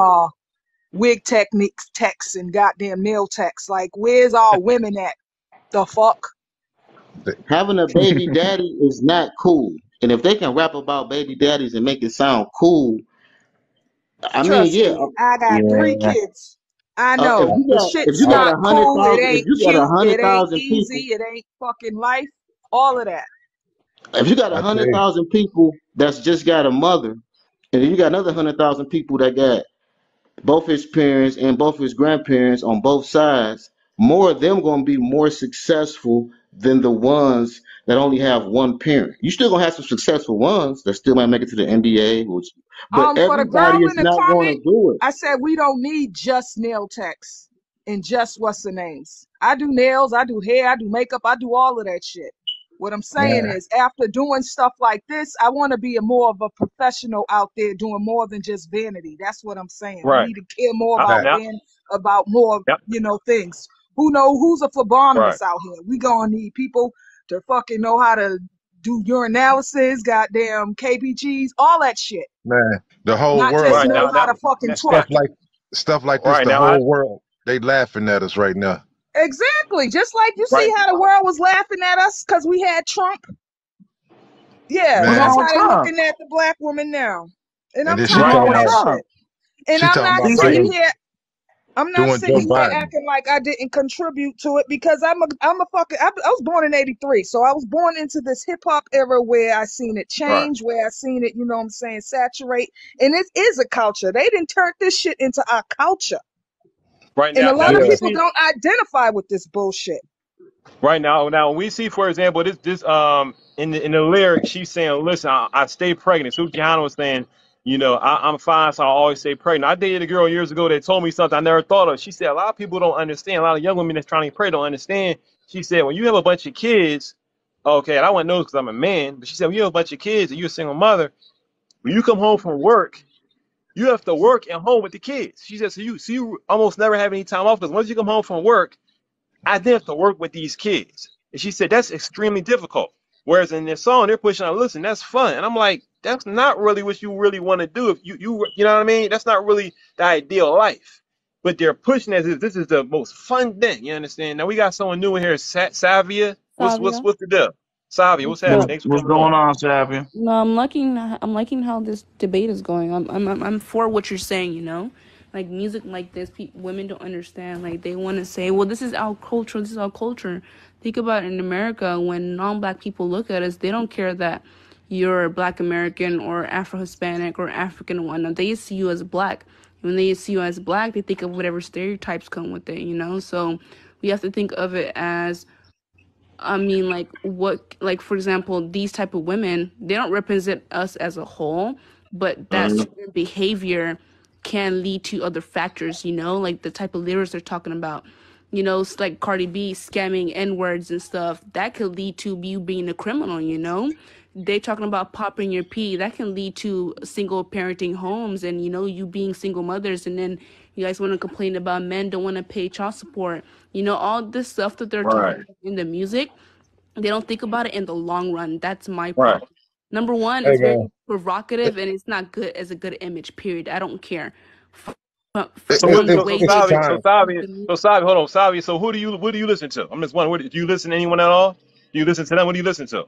Speaker 6: wig techniques techs and goddamn nail techs. Like, where's our women at? The fuck?
Speaker 5: Having a baby daddy is not cool. And if they can rap about baby daddies and make it sound cool, I mean,
Speaker 6: Trust
Speaker 5: yeah,
Speaker 6: me, I got 3
Speaker 3: Yeah.
Speaker 6: kids. I
Speaker 5: If
Speaker 6: know
Speaker 5: you
Speaker 6: the
Speaker 5: got
Speaker 6: shit's not cool. It
Speaker 5: if
Speaker 6: ain't
Speaker 5: you got a
Speaker 6: cute.
Speaker 5: hundred
Speaker 6: It ain't
Speaker 5: thousand people,
Speaker 6: easy. It ain't fucking life. All of that.
Speaker 5: if you got
Speaker 7: I
Speaker 5: a
Speaker 7: tell
Speaker 5: hundred
Speaker 7: you,
Speaker 5: thousand people that's just got a mother, and then you got another 100,000 people that got both his parents and both his grandparents on both sides, more of them going to be more successful than the ones that only have one parent. You still going to have some successful ones that still might make it to the NBA, but
Speaker 6: For the
Speaker 5: everybody
Speaker 6: girl
Speaker 5: is
Speaker 6: in the
Speaker 5: not going
Speaker 6: comment,
Speaker 5: to do it.
Speaker 6: I said we don't need just nail techs and just what's the names. I do nails, I do hair, I do makeup, I do all of that shit. What I'm saying
Speaker 7: man.
Speaker 6: is, after doing stuff like this, I want to be more of a professional out there doing more than just vanity. That's what I'm saying. We
Speaker 4: Right.
Speaker 6: need to care more
Speaker 4: Now,
Speaker 6: about
Speaker 7: Fact.
Speaker 4: now,
Speaker 6: about more,
Speaker 4: yep.
Speaker 6: things. Who know who's a
Speaker 4: Right.
Speaker 6: phlebotomist out here? We gonna need people to fucking know how to do urinalysis, goddamn KBGs, all that shit.
Speaker 7: Man, the whole
Speaker 6: Not just
Speaker 7: world,
Speaker 4: Right.
Speaker 6: know
Speaker 4: Now,
Speaker 7: man.
Speaker 6: how
Speaker 4: now,
Speaker 6: to fucking
Speaker 4: now,
Speaker 6: twerk.
Speaker 7: Stuff like this,
Speaker 4: right
Speaker 7: the
Speaker 4: now, I
Speaker 7: whole world, they laughing at us right now.
Speaker 6: Exactly. Just like you see
Speaker 4: right.
Speaker 6: how the world was laughing at us because we had Trump. Yeah,
Speaker 3: What's
Speaker 7: Man.
Speaker 6: that's
Speaker 3: wrong with
Speaker 6: how they
Speaker 3: Trump?
Speaker 6: looking at the black woman now. And
Speaker 7: And
Speaker 6: I'm
Speaker 7: then
Speaker 3: What's
Speaker 7: she
Speaker 6: tired
Speaker 4: Right
Speaker 3: wrong
Speaker 6: of
Speaker 7: talking
Speaker 3: with
Speaker 6: that
Speaker 4: now,
Speaker 7: about
Speaker 3: Trump?
Speaker 6: shit. And
Speaker 7: she
Speaker 6: I'm
Speaker 7: talking
Speaker 6: not
Speaker 7: about
Speaker 4: right.
Speaker 6: sitting
Speaker 7: doing
Speaker 6: here. I'm not
Speaker 7: Joe
Speaker 6: sitting here
Speaker 7: Biden.
Speaker 6: acting like I didn't contribute to it because I'm a fucking. I was born in '83, so I was born into this hip hop era where I seen it
Speaker 4: Right.
Speaker 6: change, where I seen it, you know what I'm saying, saturate, and it is a culture. They didn't turn this shit into our culture,
Speaker 4: Right
Speaker 6: and
Speaker 4: now,
Speaker 6: a
Speaker 4: now
Speaker 6: lot of
Speaker 4: we
Speaker 7: Yeah,
Speaker 6: people
Speaker 4: see.
Speaker 6: don't identify with this bullshit.
Speaker 4: Right now, when we see, for example, this in the lyric, she's saying, "Listen, I stay pregnant." Sukihana was saying, I'm fine, so I always stay pregnant. I dated a girl years ago that told me something I never thought of. She said a lot of people don't understand. A lot of young women that's trying to get pregnant don't understand. She said when you have a bunch of kids, okay, and I wouldn't know because I'm a man, but she said when you have a bunch of kids and you're a single mother, when you come home from work, you have to work at home with the kids. She said so you almost never have any time off because once you come home from work, I then have to work with these kids. And she said that's extremely difficult. Whereas in this song, they're pushing on, listen, that's fun. And I'm like, that's not really what you really want to do. If you know what I mean? That's not really the ideal life. But they're pushing as if this is the most fun thing. You understand? Now we got someone new in here, Savia. What's
Speaker 8: Savia.
Speaker 4: the deal? Savia, what's
Speaker 8: What's
Speaker 4: happening?
Speaker 8: up?
Speaker 4: Thanks for
Speaker 3: What's
Speaker 4: coming on.
Speaker 3: going on, Savia?
Speaker 8: No, I'm liking how this debate is going. I'm for what you're saying. You know, like music like this, women don't understand. Like they want to say, well, this is our culture. This is our culture. Think about it in America when non-black people look at us, they don't care that you're Black American or Afro-Hispanic or African or whatnot. They see you as black. When they see you as black, they think of whatever stereotypes come with it. You know, so we have to think of it as I mean, like for example, these type of women, they don't represent us as a whole, but that
Speaker 3: Mm,
Speaker 8: certain behavior can lead to other factors, you know, like the type of lyrics they're talking about. You know, it's like Cardi B scamming N-words and stuff. That could lead to you being a criminal, you know? They talking about popping your pee. That can lead to single parenting homes and, you know, you being single mothers. And then you guys want to complain about men don't want to pay child support. You know, all this stuff that they're
Speaker 3: right.
Speaker 8: talking about in the music, they don't think about it in the long run. That's my
Speaker 4: Right.
Speaker 8: problem. Number one,
Speaker 7: Hey
Speaker 8: it's very
Speaker 7: man,
Speaker 8: provocative and it's not good as a good image, period. I don't care.
Speaker 7: it,
Speaker 4: So
Speaker 7: it,
Speaker 8: From
Speaker 4: what
Speaker 8: the
Speaker 7: it,
Speaker 4: so
Speaker 8: way
Speaker 7: it's
Speaker 8: they
Speaker 4: Savi, so
Speaker 7: time.
Speaker 8: perceive
Speaker 4: Savi,
Speaker 8: the music.
Speaker 4: so Savi, hold on, Savi. So what do you listen to? I'm just wondering, do you listen to anyone at all? Do you listen to them? What do you listen to?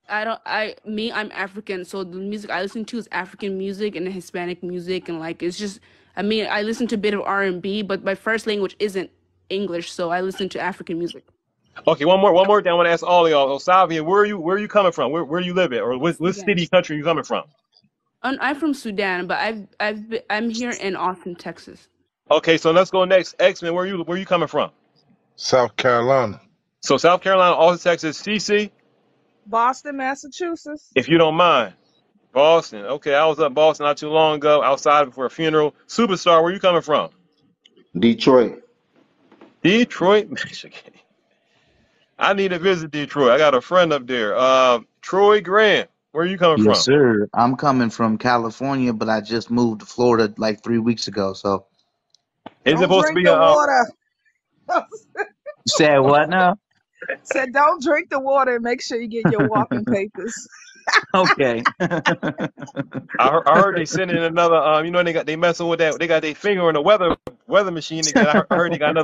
Speaker 8: I'm African, so the music I listen to is African music and Hispanic music, and like it's just, I listen to a bit of R&B, but my first language isn't English, so I listen to African music.
Speaker 4: Okay, one more thing. I want to ask all of y'all. Salvia, where are you coming from? Where you live at, or what
Speaker 8: Sudan.
Speaker 4: city, country you coming from?
Speaker 8: I'm from Sudan, but I'm here in Austin, Texas.
Speaker 4: Okay, so let's go next. X-Men, where you coming from?
Speaker 7: South Carolina.
Speaker 4: So South Carolina, Austin, Texas, CC,
Speaker 6: Boston, Massachusetts.
Speaker 4: if you don't mind. Boston. Okay, I was up Boston not too long ago, outside for a funeral. Superstar, where you coming from?
Speaker 5: Detroit.
Speaker 4: Detroit, Michigan. I need to visit Detroit. I got a friend up there. Troy Graham, where you coming
Speaker 3: Yes,
Speaker 4: from?
Speaker 3: sir. I'm coming from California, but I just moved to Florida like 3 weeks ago. So,
Speaker 4: Is it
Speaker 6: Don't
Speaker 4: supposed to
Speaker 6: drink
Speaker 4: be
Speaker 6: the
Speaker 4: a
Speaker 6: water.
Speaker 3: you said what now?
Speaker 6: Said don't drink the water and make sure you get your walking papers.
Speaker 3: Okay.
Speaker 4: I heard they sending another they messing with that, they got their finger in the weather machine. I heard they got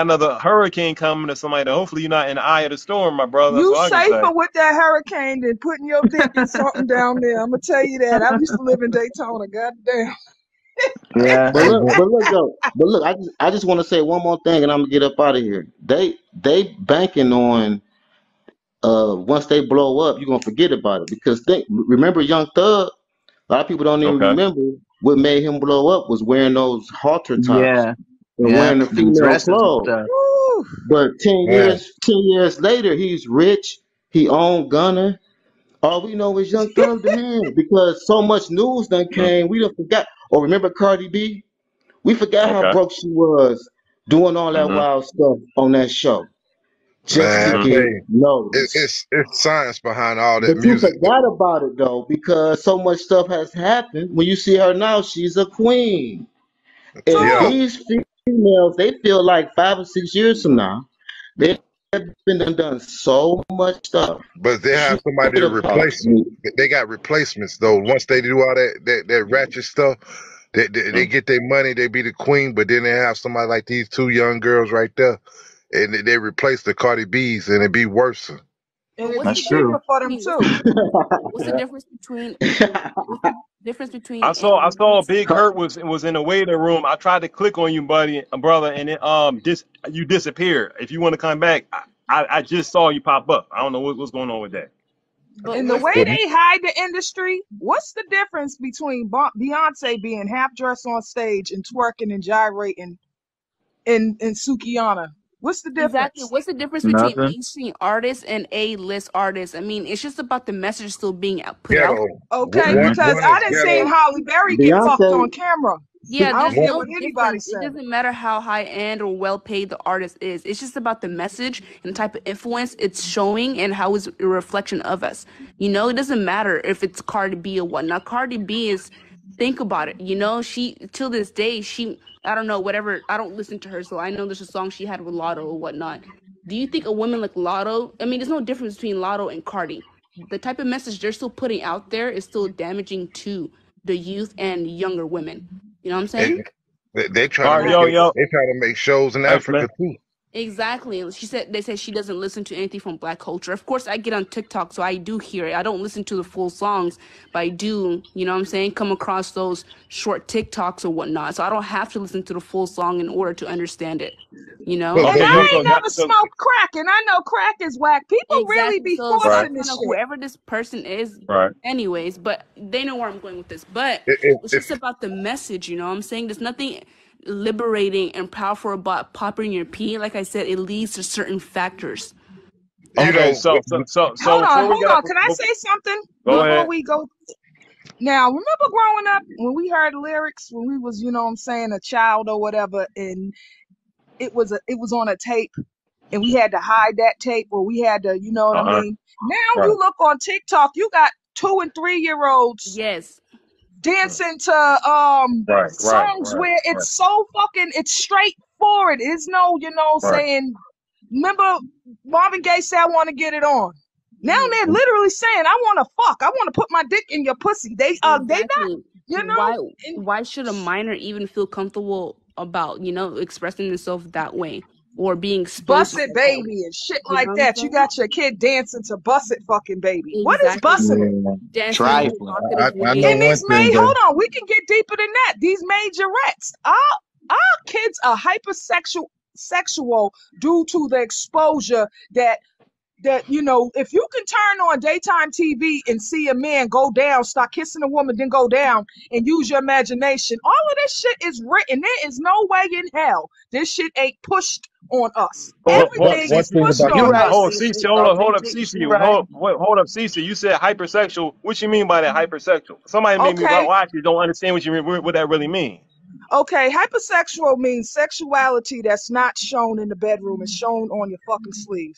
Speaker 4: another hurricane coming or somebody. Hopefully you're not in the eye of the storm, my brother. That's
Speaker 6: You
Speaker 4: all I can say.
Speaker 6: safer with that hurricane than putting your dick in something down there. I'm gonna tell you that. I used to live in Daytona. Goddamn.
Speaker 3: Yeah.
Speaker 5: But look, I just want to say one more thing, and I'm gonna get up out of here. They banking on once they blow up, you're gonna forget about it because remember Young Thug. A lot of people don't even
Speaker 4: Okay.
Speaker 5: remember what made him blow up was wearing those halter tops
Speaker 3: Yeah.
Speaker 5: and
Speaker 3: Yeah.
Speaker 5: wearing the
Speaker 3: Them
Speaker 5: female
Speaker 3: dresses and
Speaker 5: clothes.
Speaker 3: stuff.
Speaker 6: Woo.
Speaker 5: But 10
Speaker 7: Man,
Speaker 5: years, 10 years later, he's rich. He owned Gunner. All we know is Young Thug the man because so much news done
Speaker 4: Mm,
Speaker 5: came. We don't forgot. Or remember Cardi B? We forgot how
Speaker 4: okay.
Speaker 5: broke she was doing all that
Speaker 4: Mm-hmm.
Speaker 5: wild stuff on that show just
Speaker 7: man,
Speaker 5: to
Speaker 7: I
Speaker 4: Mm-hmm.
Speaker 5: get
Speaker 7: tell you,
Speaker 5: noticed.
Speaker 7: it's science behind all that
Speaker 5: But you
Speaker 7: music.
Speaker 5: forgot about it though because so much stuff has happened. When you see her now, she's a queen. And
Speaker 7: Yeah,
Speaker 6: True.
Speaker 5: these females, they feel like 5 or 6 years from now, they've done so much stuff.
Speaker 7: but they have somebody
Speaker 5: Forget
Speaker 7: to
Speaker 5: about
Speaker 7: replace them.
Speaker 5: me.
Speaker 7: They got replacements though. Once they do all that ratchet stuff, they
Speaker 4: Mm.
Speaker 7: get their money. They be the queen, but then they have somebody like these two young girls right there, and they replace the Cardi B's, and it be worse.
Speaker 6: And
Speaker 8: But
Speaker 6: it
Speaker 8: what's
Speaker 6: be
Speaker 8: the
Speaker 3: That's
Speaker 8: difference
Speaker 6: cheaper
Speaker 3: true.
Speaker 6: for them
Speaker 8: between
Speaker 6: too.
Speaker 8: what's the
Speaker 4: Yeah.
Speaker 8: difference between what's the difference between
Speaker 4: I saw
Speaker 8: Beyonce?
Speaker 4: Big Hurt was in the waiting room. I tried to click on you, buddy, brother, and it you disappeared. If you want to come back, I just saw you pop up. I don't know what's going on with that.
Speaker 8: But
Speaker 6: And the
Speaker 8: what's
Speaker 6: way
Speaker 8: the
Speaker 7: Well,
Speaker 6: they hide the industry, what's the difference between Beyonce being half dressed on stage and twerking and gyrating in Sukihana? What's the
Speaker 8: exactly
Speaker 6: difference?
Speaker 8: what's the difference between
Speaker 3: Nothing.
Speaker 8: mainstream artists and A-list artists? I mean, it's just about the message still being put out.
Speaker 7: ghetto.
Speaker 6: Okay,
Speaker 3: Hmm.
Speaker 6: because
Speaker 7: One
Speaker 6: I
Speaker 7: is
Speaker 6: didn't see
Speaker 7: ghetto.
Speaker 6: Holly Berry get fucked
Speaker 5: Beyonce,
Speaker 6: on camera.
Speaker 8: Yeah,
Speaker 6: I don't
Speaker 8: there's
Speaker 6: care
Speaker 7: One,
Speaker 8: no
Speaker 6: what anybody
Speaker 8: difference. It
Speaker 6: say.
Speaker 8: doesn't matter how high end or well paid the artist is. It's just about the message and the type of influence it's showing and how it's a reflection of us. It doesn't matter if it's Cardi B or whatnot. Cardi B is, think about it. She, till this day, I don't know, whatever. I don't listen to her, so I know there's a song she had with Lotto or whatnot. Do you think a woman like Lotto, I mean, there's no difference between Lotto and Cardi. The type of message they're still putting out there is still damaging to the youth and younger women. You know what I'm
Speaker 7: and
Speaker 8: saying?
Speaker 7: they try
Speaker 4: All
Speaker 7: to
Speaker 4: right,
Speaker 7: make
Speaker 4: yo,
Speaker 7: it.
Speaker 4: yo,
Speaker 7: They try to make shows in
Speaker 4: thanks, man.
Speaker 7: Africa too.
Speaker 8: Exactly. They said she doesn't listen to anything from Black culture. Of course, I get on TikTok, so I do hear it. I don't listen to the full songs, but I do, you know what I'm saying, come across those short TikToks or whatnot. So I don't have to listen to the full song in order to understand it, you
Speaker 7: But
Speaker 8: know?
Speaker 6: And
Speaker 4: Okay,
Speaker 7: but
Speaker 4: yo,
Speaker 6: I
Speaker 7: you
Speaker 6: ain't
Speaker 4: so
Speaker 6: never
Speaker 4: so
Speaker 6: smoked crack, and I know crack is whack. People really
Speaker 8: Exactly.
Speaker 6: be
Speaker 8: So
Speaker 4: right,
Speaker 6: forcing
Speaker 8: I don't
Speaker 6: this
Speaker 8: know
Speaker 6: shit.
Speaker 8: whoever this person is,
Speaker 4: right.
Speaker 8: anyways, but they know where I'm going with this. But it's just
Speaker 7: if
Speaker 8: about the message, you know what I'm saying? There's nothing liberating and powerful about popping your pee. Like I said, it leads to certain factors.
Speaker 7: you
Speaker 4: Okay,
Speaker 7: know
Speaker 4: so
Speaker 6: Hold on,
Speaker 4: before we
Speaker 6: hold
Speaker 4: get up,
Speaker 6: on. Can I say something
Speaker 4: go
Speaker 6: before
Speaker 4: ahead.
Speaker 6: we go? Now, remember growing up when we heard lyrics when we was, you know what I'm saying, a child or whatever, and it was on a tape and we had to hide that tape or we had to, you know what I
Speaker 4: Uh-huh.
Speaker 6: mean? Now
Speaker 4: Right,
Speaker 6: you look on TikTok, you got 2 and 3 year olds
Speaker 8: Yes,
Speaker 6: dancing to songs
Speaker 4: right,
Speaker 6: where it's so fucking it's straightforward. It's no,
Speaker 4: right.
Speaker 6: saying remember Marvin Gaye said I want to get it on. Now
Speaker 8: hmm
Speaker 6: they're literally saying I want to fuck. I want to put my dick in your pussy. They not,
Speaker 8: exactly.
Speaker 6: you know,
Speaker 8: Why
Speaker 6: and
Speaker 8: why should a minor even feel comfortable about, expressing themselves that way or being exposed
Speaker 6: bust
Speaker 8: to
Speaker 6: it
Speaker 8: stuff that way?
Speaker 6: baby and shit
Speaker 8: You know
Speaker 6: like
Speaker 8: what I'm
Speaker 6: that. You
Speaker 8: saying?
Speaker 6: got your kid dancing to bust it fucking baby. What is
Speaker 8: Exactly.
Speaker 6: busting it?
Speaker 3: Yeah.
Speaker 8: Dancing in
Speaker 3: Trifling.
Speaker 8: provocative
Speaker 7: I know
Speaker 8: ways.
Speaker 6: And
Speaker 7: one
Speaker 6: these
Speaker 7: thing,
Speaker 6: hold
Speaker 7: Jay.
Speaker 6: on, we can get deeper than that. These majorettes, our kids are sexual due to the exposure that if you can turn on daytime TV and see a man go down, start kissing a woman, then go down and use your imagination, all of this shit is written. There is no way in hell this shit ain't pushed on us. Everything
Speaker 7: One
Speaker 6: is
Speaker 7: thing
Speaker 6: pushed
Speaker 7: about
Speaker 3: You're
Speaker 6: on
Speaker 3: right,
Speaker 6: us.
Speaker 3: Cece.
Speaker 4: Hold up,
Speaker 3: Cece,
Speaker 4: Cece,
Speaker 3: you're right.
Speaker 4: hold up, Cece. You said hypersexual. What you mean by that hypersexual? Somebody made me.
Speaker 6: Okay,
Speaker 4: Well, I actually don't understand what that really means.
Speaker 6: okay. Hypersexual means sexuality that's not shown in the bedroom, it's shown on your fucking sleeve.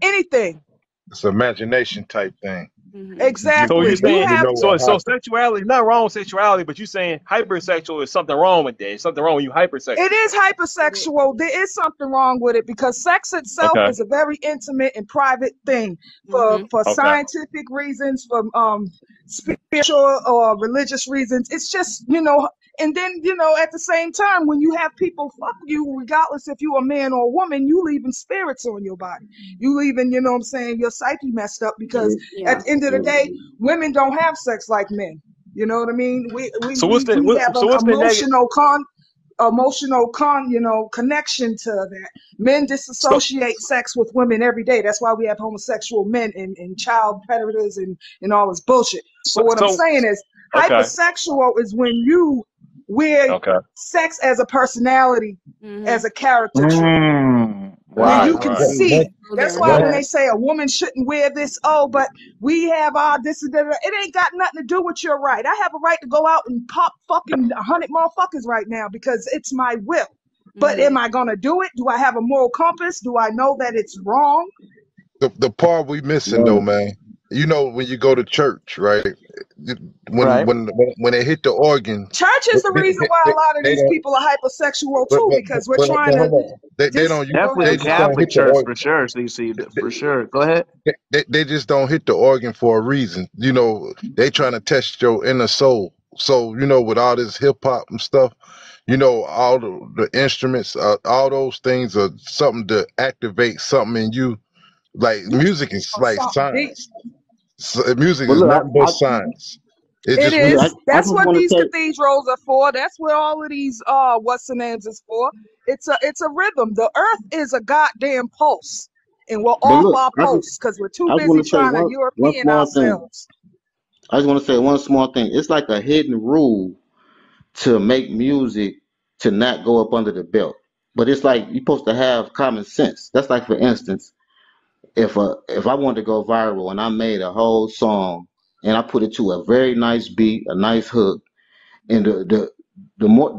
Speaker 6: Anything.
Speaker 7: it's an imagination type thing.
Speaker 8: Hmm
Speaker 4: So
Speaker 6: Exactly.
Speaker 4: you're
Speaker 6: You
Speaker 4: saying
Speaker 7: You
Speaker 6: have
Speaker 7: know
Speaker 4: so sexuality, not wrong with sexuality, but you're saying hypersexual is something wrong with that. There's something wrong with you
Speaker 6: It
Speaker 4: hypersexual.
Speaker 6: is hypersexual. There is something wrong with it because sex itself
Speaker 4: Okay,
Speaker 6: is a very intimate and private thing
Speaker 8: hmm
Speaker 6: for
Speaker 4: okay.
Speaker 6: scientific reasons, for spiritual or religious reasons. It's just, and then, at the same time, when you have people fuck you, regardless if you're a man or a woman, you leaving spirits on your body. You leaving, you know what I'm saying, your psyche messed up because
Speaker 5: what?
Speaker 6: at
Speaker 8: Yeah.
Speaker 6: the end of the day, women don't have sex like men. You know what I mean? We
Speaker 4: So what's the
Speaker 6: have an
Speaker 4: negative?
Speaker 6: connection to that. Men
Speaker 4: So
Speaker 6: disassociate sex with women every day. That's why we have homosexual men and child predators and all this bullshit. But what I'm
Speaker 4: so
Speaker 6: saying is,
Speaker 4: okay,
Speaker 6: hypersexual is when you wear
Speaker 4: okay,
Speaker 6: sex as a personality, as a character trait. Where
Speaker 3: Wow,
Speaker 4: right,
Speaker 6: you
Speaker 3: that's
Speaker 6: can
Speaker 4: right.
Speaker 3: deep.
Speaker 6: see.
Speaker 8: Go
Speaker 6: That's
Speaker 8: there.
Speaker 6: why when
Speaker 3: Yeah.
Speaker 6: they say a woman shouldn't wear this, oh, but we have our this and that, it ain't got nothing to do with your right. I have a right to go out and pop fucking 100 motherfuckers right now because it's my will. But am I gonna do it? Do I have a moral compass? Do I know that it's wrong?
Speaker 7: The part we missing though,
Speaker 3: Right.
Speaker 7: man. You know when you go to church, right? When
Speaker 3: Right.
Speaker 7: when when they hit the organ,
Speaker 6: Church
Speaker 7: they,
Speaker 6: is the reason why a lot of
Speaker 7: they
Speaker 6: these
Speaker 7: don't.
Speaker 6: people are hypersexual
Speaker 7: But
Speaker 6: too,
Speaker 7: but
Speaker 6: because we're
Speaker 7: but,
Speaker 6: trying
Speaker 7: but
Speaker 6: to
Speaker 7: hold on. They
Speaker 6: just
Speaker 7: don't.
Speaker 6: go
Speaker 3: Definitely
Speaker 6: ahead.
Speaker 3: the
Speaker 7: They
Speaker 6: I'm
Speaker 7: just
Speaker 6: sorry.
Speaker 7: don't
Speaker 3: Catholic
Speaker 7: hit the
Speaker 3: Church
Speaker 7: organ.
Speaker 3: for sure, CC, for sure. Go ahead.
Speaker 7: They just don't hit the organ for a reason. You know, they trying to test your inner soul. So, you know, with all this hip hop and stuff, you know, all the instruments, all those things are something to activate something in you. Like music is
Speaker 6: Or
Speaker 7: like
Speaker 6: something deep.
Speaker 7: science. So, music
Speaker 5: But
Speaker 7: is
Speaker 5: look,
Speaker 7: nothing but science. It
Speaker 6: It
Speaker 7: just we
Speaker 6: is.
Speaker 5: I
Speaker 6: That's
Speaker 5: just
Speaker 6: what
Speaker 5: want to
Speaker 6: these
Speaker 5: say,
Speaker 6: cathedrals are for. That's what all of these what's the names is for. It's a rhythm. The earth is a goddamn pulse. And we're
Speaker 5: but
Speaker 6: off
Speaker 5: look,
Speaker 6: our pulse because we're too
Speaker 5: I just
Speaker 6: busy
Speaker 5: want to say
Speaker 6: trying to
Speaker 5: one
Speaker 6: European
Speaker 5: small thing.
Speaker 6: ourselves.
Speaker 5: I just want to say one small thing. It's like a hidden rule to make music to not go up under the belt. But it's like you're supposed to have common sense. That's like, for instance, if I wanted to go viral and I made a whole song and I put it to a very nice beat, a nice hook, and the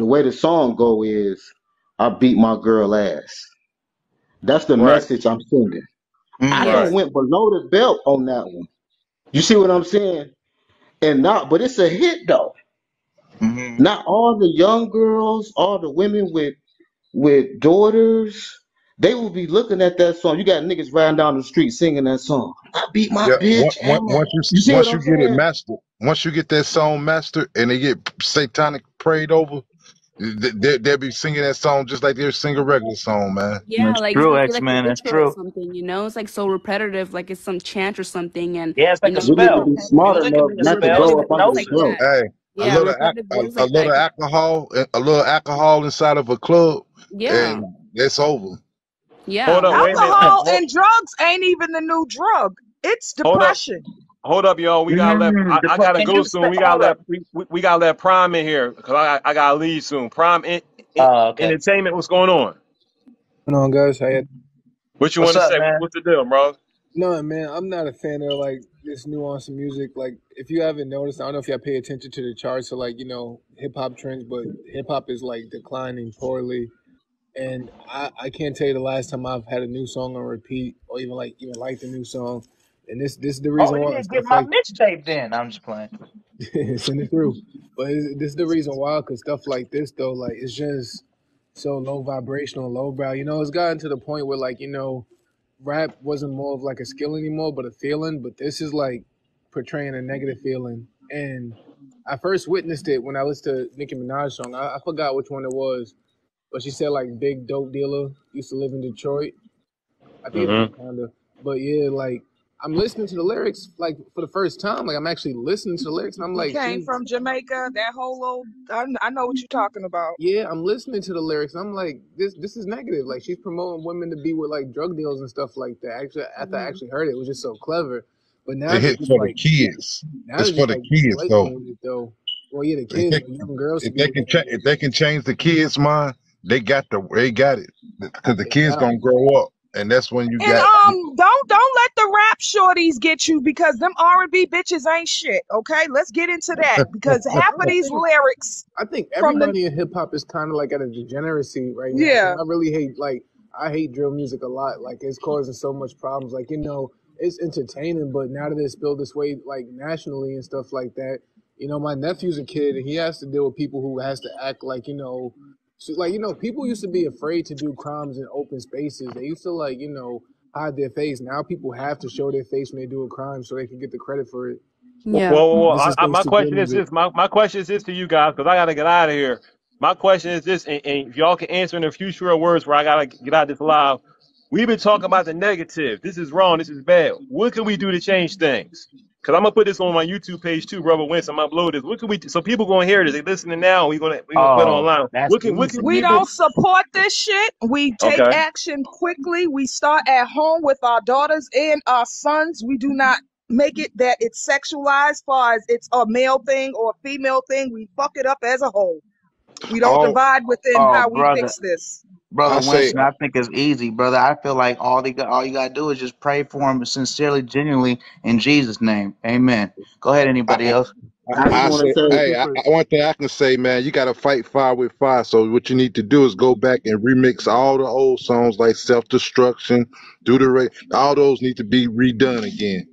Speaker 5: way the song go is I beat my girl ass. That's the
Speaker 4: Right,
Speaker 5: message I'm sending. I
Speaker 3: Mm.
Speaker 4: right.
Speaker 5: don't went below the belt on that one. You see what I'm saying? And not, but it's a hit though.
Speaker 3: Mm-hmm.
Speaker 5: Not all the young girls, all the women with daughters, they will be looking at that song. You got niggas riding down the street singing that song. I beat my
Speaker 7: yeah.
Speaker 5: bitch ass.
Speaker 7: Once you
Speaker 5: You see what
Speaker 7: once you
Speaker 5: I'm
Speaker 7: get it
Speaker 5: saying?
Speaker 7: mastered, once you get that song mastered, and they get satanic prayed over, they'll be singing that song just like they're singing a regular song, man.
Speaker 8: Yeah,
Speaker 3: That's
Speaker 8: like it's
Speaker 3: true,
Speaker 8: gonna be
Speaker 3: X
Speaker 8: like a
Speaker 3: Man. That's
Speaker 8: ritual or
Speaker 3: true.
Speaker 8: something, you know? It's like so repetitive, like it's some chant or something, and
Speaker 3: Yeah, it's
Speaker 8: you
Speaker 3: like a
Speaker 8: know,
Speaker 5: We
Speaker 8: like
Speaker 5: need to
Speaker 3: spell.
Speaker 5: be smart
Speaker 3: Music can
Speaker 5: enough
Speaker 3: be a
Speaker 8: the
Speaker 5: not to
Speaker 3: spell.
Speaker 5: go
Speaker 8: repetitive
Speaker 5: up under
Speaker 8: words
Speaker 5: the
Speaker 8: like
Speaker 5: belt.
Speaker 8: that.
Speaker 7: Hey,
Speaker 8: Yeah, repetitive words
Speaker 7: a
Speaker 8: like that.
Speaker 7: little alcohol inside of a club,
Speaker 8: Yeah,
Speaker 7: and it's over.
Speaker 8: yeah,
Speaker 4: Hold up,
Speaker 8: like
Speaker 4: wait a minute.
Speaker 6: Alcohol and drugs ain't even the new drug. It's
Speaker 4: Hold up,
Speaker 6: depression.
Speaker 4: hold up, y'all. We gotta let. I gotta
Speaker 3: Can
Speaker 4: go
Speaker 3: you
Speaker 4: soon.
Speaker 3: spell?
Speaker 4: We gotta
Speaker 3: Hold up.
Speaker 4: let. We gotta let Prime in here because I gotta leave soon. Prime
Speaker 3: Okay.
Speaker 4: Entertainment. What's going on?
Speaker 9: Going on, guys? How you?
Speaker 4: What you
Speaker 3: What's
Speaker 4: want to
Speaker 3: up,
Speaker 4: say?
Speaker 3: man?
Speaker 4: What's the deal, bro?
Speaker 9: No, man, I'm not a fan of like this nuance in music. Like, if you haven't noticed, I don't know if y'all pay attention to the charts or like hip hop trends, but hip hop is like declining poorly. And I can't tell you the last time I've had a new song on repeat or even liked a new song. And this is the
Speaker 3: Oh,
Speaker 9: reason
Speaker 3: you
Speaker 9: why
Speaker 3: didn't get
Speaker 9: stuff
Speaker 3: my
Speaker 9: like
Speaker 3: mixtape then. I'm just playing.
Speaker 9: send it through. But this is the reason why, because stuff like this though, like it's just so low vibrational, lowbrow. It's gotten to the point where like rap wasn't more of like a skill anymore, but a feeling. But this is like portraying a negative feeling. And I first witnessed it when I listened to Nicki Minaj song. I forgot which one it was, but she said like big dope dealer used to live in Detroit. I think it's
Speaker 4: Mm-hmm.
Speaker 9: Wakanda. But yeah, like I'm listening to the lyrics like for the first time. Like I'm actually listening to the lyrics, and I'm
Speaker 6: He
Speaker 9: like,
Speaker 6: came
Speaker 9: she's
Speaker 6: from Jamaica. That whole little, I know what you're talking about.
Speaker 9: yeah. I'm listening to the lyrics, and I'm like, this is negative. Like she's promoting women to be with like drug deals and stuff like that. Actually, after I
Speaker 8: mhm.
Speaker 9: actually heard it, it was just so clever. But now
Speaker 7: It
Speaker 9: they're
Speaker 7: hit
Speaker 9: just
Speaker 7: for the
Speaker 9: like
Speaker 7: kids.
Speaker 9: now
Speaker 7: It's
Speaker 9: they're
Speaker 7: for
Speaker 9: just
Speaker 7: the
Speaker 9: like
Speaker 7: kids though.
Speaker 9: blatant with it though. Well, yeah, the
Speaker 7: If
Speaker 9: kids, but young girls to be with them.
Speaker 7: if they can change the kids' mind, they got it because the
Speaker 9: They
Speaker 7: kids
Speaker 9: got
Speaker 7: gonna grow up, and that's when you
Speaker 6: And
Speaker 7: got.
Speaker 6: don't let the rap shorties get you because them R&B bitches ain't shit. Okay, let's get into that because half of
Speaker 9: I
Speaker 6: these
Speaker 9: think
Speaker 6: lyrics
Speaker 9: I think
Speaker 6: from the
Speaker 9: everybody in hip hop is kind of like at a degeneracy right now.
Speaker 6: yeah.
Speaker 9: And I really hate I hate drill music a lot. Like it's causing so much problems. Like it's entertaining, but now that it's spilled this way, like nationally and stuff like that. My nephew's a kid, and he has to deal with people who has to act like so, like people used to be afraid to do crimes in open spaces. They used to hide their face. Now people have to show their face when they do a crime so they can get the credit for it.
Speaker 8: Yeah.
Speaker 9: This is thanks
Speaker 4: My
Speaker 9: to drill
Speaker 4: question is
Speaker 9: music.
Speaker 4: this. My question is this to you guys because I gotta get out of here. My question is this, and if y'all can answer in a few short words, where I gotta get out of this live. We've been talking about the negative. This is wrong. This is bad. What can we do to change things? Because I'm gonna put this on my YouTube page too, brother Winston. I'm gonna upload this. What can we? So people gonna hear this. They listening now. We gonna put it
Speaker 3: Oh,
Speaker 4: online.
Speaker 3: that's
Speaker 4: What can
Speaker 3: easy.
Speaker 6: We
Speaker 4: people?
Speaker 6: don't support this shit. We take
Speaker 4: Okay.
Speaker 6: action quickly. We start at home with our daughters and our sons. We do not make it that it's sexualized as far as it's a male thing or a female thing. We fuck it up as a whole. We don't
Speaker 7: All
Speaker 6: divide within
Speaker 3: Oh,
Speaker 6: how we
Speaker 3: brother.
Speaker 6: fix this.
Speaker 3: Brother
Speaker 7: I say,
Speaker 3: Winston, I think it's easy, brother. I feel like all you gotta do is just pray for him sincerely, genuinely, in Jesus' name. Amen. Go ahead, anybody
Speaker 7: I,
Speaker 3: else?
Speaker 5: I just
Speaker 7: I
Speaker 5: want to
Speaker 7: say,
Speaker 5: say,
Speaker 7: hey, one thing I can say, man, you got to fight fire with fire. So what you need to do is go back and remix all the old songs like Self Destruction, Do the Right. All those need to be redone again.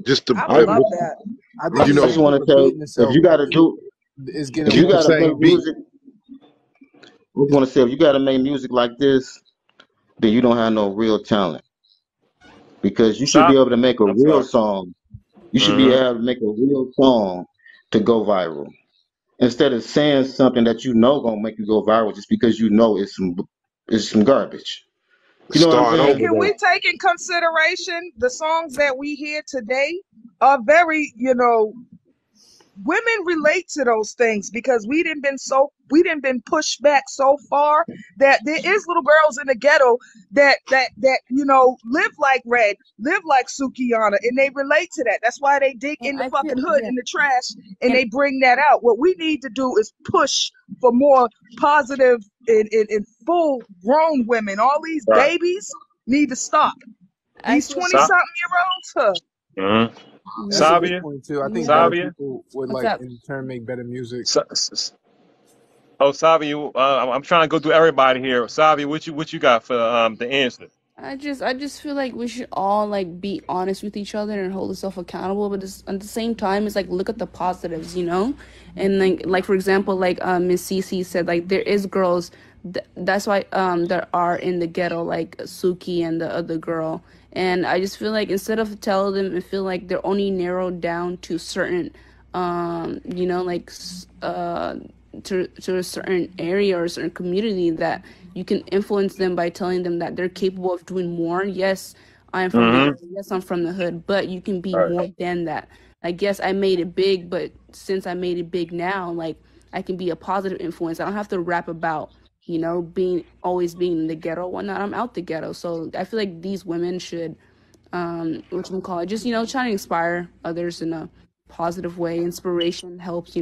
Speaker 7: Just to,
Speaker 6: I
Speaker 5: I,
Speaker 6: would love that.
Speaker 9: I think
Speaker 7: you
Speaker 9: it's
Speaker 5: I
Speaker 7: know,
Speaker 5: just
Speaker 9: gonna keep
Speaker 5: want to say,
Speaker 9: repeating
Speaker 5: if
Speaker 9: itself.
Speaker 5: you got to
Speaker 9: Like,
Speaker 5: do,
Speaker 9: it's getting
Speaker 5: if you
Speaker 7: keep the
Speaker 5: got to
Speaker 9: worse.
Speaker 5: make
Speaker 7: same beat.
Speaker 5: music, I just want to say, if you got to make music like this, then you don't have no real talent because you should be
Speaker 4: Stop.
Speaker 5: able to make a
Speaker 4: I'm
Speaker 5: real
Speaker 4: sorry.
Speaker 5: song. You should be
Speaker 4: Mm-hmm.
Speaker 5: able to make a real song to go viral instead of saying something that you know gonna make you go viral just because you know it's some garbage. You know what I'm
Speaker 7: Start
Speaker 6: And
Speaker 5: saying?
Speaker 7: over
Speaker 6: can we
Speaker 7: though.
Speaker 6: take in consideration the songs that we hear today are very, women relate to those things because we didn't been pushed back so far that there is little girls in the ghetto that live like Red, live like Sukihana, and they relate to that. That's why they dig
Speaker 8: And
Speaker 6: in the
Speaker 8: I feel
Speaker 6: fucking hood
Speaker 8: yeah,
Speaker 6: in the trash and
Speaker 8: and
Speaker 6: they bring that out. What we need to do is push for more positive and full grown women. All these
Speaker 4: Right.
Speaker 6: babies need to stop.
Speaker 8: I
Speaker 6: These
Speaker 8: feel
Speaker 6: 20
Speaker 4: Stop.
Speaker 6: something year olds, huh?
Speaker 4: Mm-hmm.
Speaker 9: That's
Speaker 8: yeah,
Speaker 9: a good
Speaker 4: Savia.
Speaker 9: point too. I think
Speaker 8: yeah.
Speaker 9: better
Speaker 4: Savia.
Speaker 9: people would
Speaker 8: What's
Speaker 9: like
Speaker 8: up?
Speaker 9: in turn make better music.
Speaker 4: Oh, Savia. I'm trying to go through everybody here. Savia, what you got for the answer?
Speaker 8: I just feel like we should all like be honest with each other and hold ourselves accountable, but at the same time, it's like look at the positives, and like for example, like Miss Cece said, like there is girls. That's why there are in the ghetto like Suki and the other girl, and I just feel like instead of telling them and feel like they're only narrowed down to certain, like to a certain area or a certain community that you can influence them by telling them that they're capable of doing more. Yes, I'm from the
Speaker 4: Mm-hmm.
Speaker 8: ghetto. Yes, I'm from the hood, but you can be
Speaker 4: All right.
Speaker 8: more than that. I guess I made it big, but since I made it big now, like I can be a positive influence. I don't have to rap about, being always being in the ghetto or whatnot. I'm out the ghetto. So I feel like these women should just, trying to inspire others in a positive way. Inspiration helps.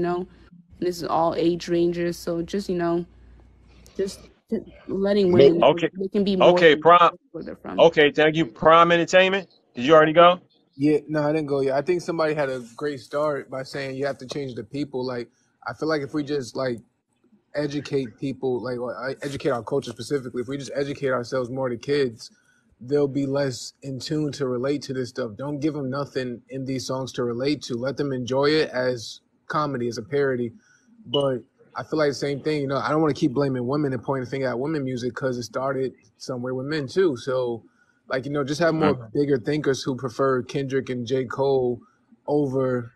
Speaker 8: And this is all age ranges. So just letting women
Speaker 7: No,
Speaker 8: know
Speaker 4: Okay.
Speaker 8: that they can be more
Speaker 4: Okay.
Speaker 8: than
Speaker 4: Prime.
Speaker 8: where they're from.
Speaker 4: Okay. Thank you. Prime Entertainment. Did you already go?
Speaker 9: Yeah, no, I didn't go yet. I think somebody had a great start by saying you have to change the people. Like, I feel like if we just like educate people, like or educate our culture specifically, if we just educate ourselves more to kids, they'll be less in tune to relate to this stuff. Don't give them nothing in these songs to relate to. Let them enjoy it as comedy, as a parody. But I feel like the same thing. I don't want to keep blaming women and pointing the finger at women music because it started somewhere with men too. So, like just have more
Speaker 4: Mm-hmm.
Speaker 9: bigger thinkers who prefer Kendrick and J. Cole over,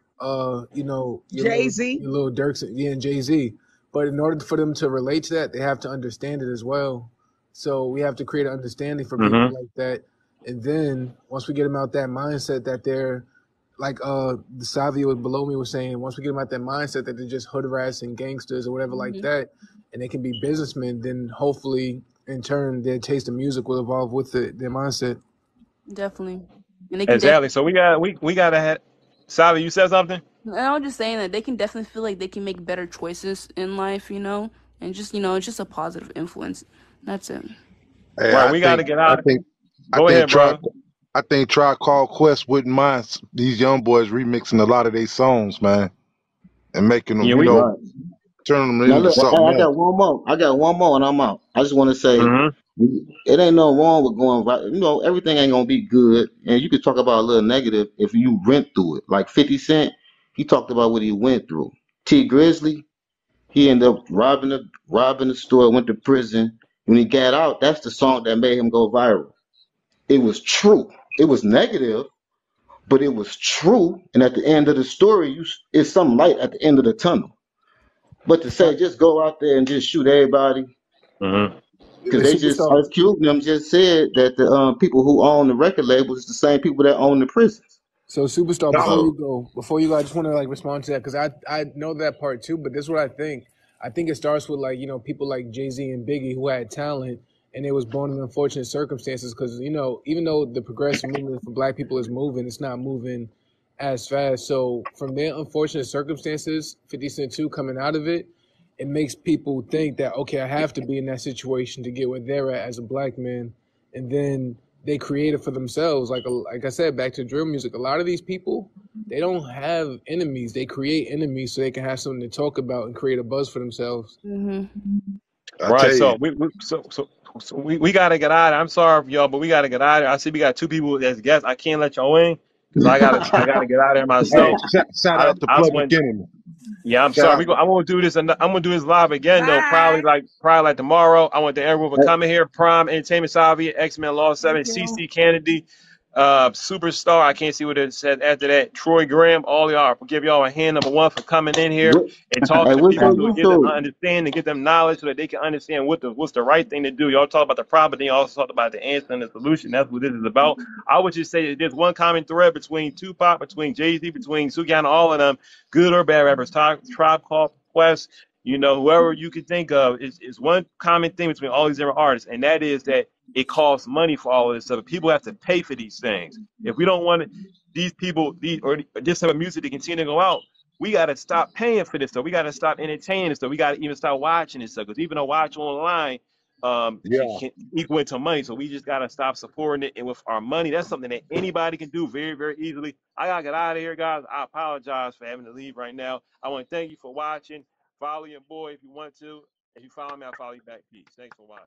Speaker 6: Jay-Z.
Speaker 9: your little Dirks and Jay-Z. But in order for them to relate to that, they have to understand it as well. So we have to create an understanding for people
Speaker 4: Mm-hmm.
Speaker 9: like that. And then once we get them out that mindset that they're like the Savio was below me was saying, once we get them out that mindset that they're just hood rats and gangsters or whatever like
Speaker 8: Hmm.
Speaker 9: that, and they can be businessmen, then hopefully in turn their taste of music will evolve with their mindset.
Speaker 8: Definitely. And they can
Speaker 4: Exactly.
Speaker 8: definitely,
Speaker 4: So we gotta have. Savia, you said something.
Speaker 8: and I was just saying that they can definitely feel like they can make better choices in life, and just, it's just a positive influence. That's it.
Speaker 7: hey,
Speaker 4: Right. We gotta get
Speaker 7: I
Speaker 4: out.
Speaker 7: think, I
Speaker 4: Go
Speaker 7: think
Speaker 4: ahead,
Speaker 7: try,
Speaker 4: brother.
Speaker 7: I think Try Call Quest wouldn't mind these young boys remixing a lot of their songs, man, and making them,
Speaker 4: Yeah. We.
Speaker 5: Right.
Speaker 7: turning them
Speaker 5: Now
Speaker 7: into
Speaker 5: look,
Speaker 7: something
Speaker 5: I
Speaker 7: else.
Speaker 5: got one more. I got one more, and I'm out. I just want to say,
Speaker 4: Mm-hmm.
Speaker 5: it ain't no wrong with going right. Everything ain't gonna be good, and you could talk about a little negative if you went through it. Like 50 Cent, he talked about what he went through. T Grizzly, he ended up robbing the store, went to prison. When he got out, that's the song that made him go viral. It was true. It was negative, but it was true. And at the end of the story, it's some light at the end of the tunnel. But to say just go out there and just shoot everybody,
Speaker 4: Mm-hmm.
Speaker 5: because they just
Speaker 9: Superstar.
Speaker 5: Ice Cube and them just said that the people who own the record labels is the same people that own the prisons.
Speaker 9: So superstar,
Speaker 7: Dog.
Speaker 9: before you go, I just want to like respond to that because I know that part too. But this is what I think. I think it starts with like people like Jay-Z and Biggie who had talent and they was born in unfortunate circumstances because even though the progressive movement for Black people is moving, it's not moving as fast. So from their unfortunate circumstances, 50 Cent 2 coming out of it, it makes people think that okay, I have to be in that situation to get where they're at as a Black man, and then they create it for themselves. Like I said, back to drill music. A lot of these people, they don't have enemies. They create enemies so they can have something to talk about and create a buzz for themselves.
Speaker 8: Mm-hmm.
Speaker 7: I
Speaker 4: Right.
Speaker 7: tell you.
Speaker 4: So we gotta get out of here. I'm sorry for y'all, but we gotta get out of here. I see we got two people as guests. I can't let y'all in because I gotta get out of here
Speaker 7: Hey,
Speaker 4: myself.
Speaker 7: shout out to
Speaker 4: I
Speaker 7: Public
Speaker 4: went.
Speaker 7: Enemy.
Speaker 4: Yeah, I'm
Speaker 7: Shout
Speaker 4: sorry.
Speaker 7: out.
Speaker 4: I'm gonna do this. I'm gonna do this live again though.
Speaker 6: Bye.
Speaker 4: Probably like tomorrow. I want to thank everyone for coming here. Prime Entertainment, Salvi, X-Men Law
Speaker 6: Thank
Speaker 4: 7,
Speaker 6: you.
Speaker 4: CC Kennedy, Superstar. I can't see what it said after that. Troy Graham. All y'all. I'll give y'all a hand number one for coming in here
Speaker 5: What,
Speaker 4: and
Speaker 5: hey,
Speaker 4: talking to
Speaker 5: what's
Speaker 4: people
Speaker 5: your
Speaker 3: Thank
Speaker 4: so
Speaker 3: you.
Speaker 4: it get them
Speaker 5: YouTube?
Speaker 4: understand and get them knowledge so that they can understand what's the right thing to do. Y'all talk about the problem, but then you also talk about the answer and the solution. That's what this is about. I would just say that there's one common thread between Tupac, between Jay-Z, between Sukihana, all of them, good or bad rappers, Tribe Called Quest, whoever you could think of, is one common thing between all these different artists, and that is that it costs money for all of this stuff. People have to pay for these things. If we don't want these people, or this type of music to continue to go out, we got to stop paying for this stuff. We got to stop entertaining this stuff. We got to even start watching this stuff because even though watch online
Speaker 7: Yeah.
Speaker 4: can equal into money. So we just got to stop supporting it. And with our money, that's something that anybody can do very, very easily. I got to get out of here, guys. I apologize for having to leave right now. I want to thank you for watching. Follow your boy if you want to. If you follow me, I'll follow you back. Peace. Thanks for watching.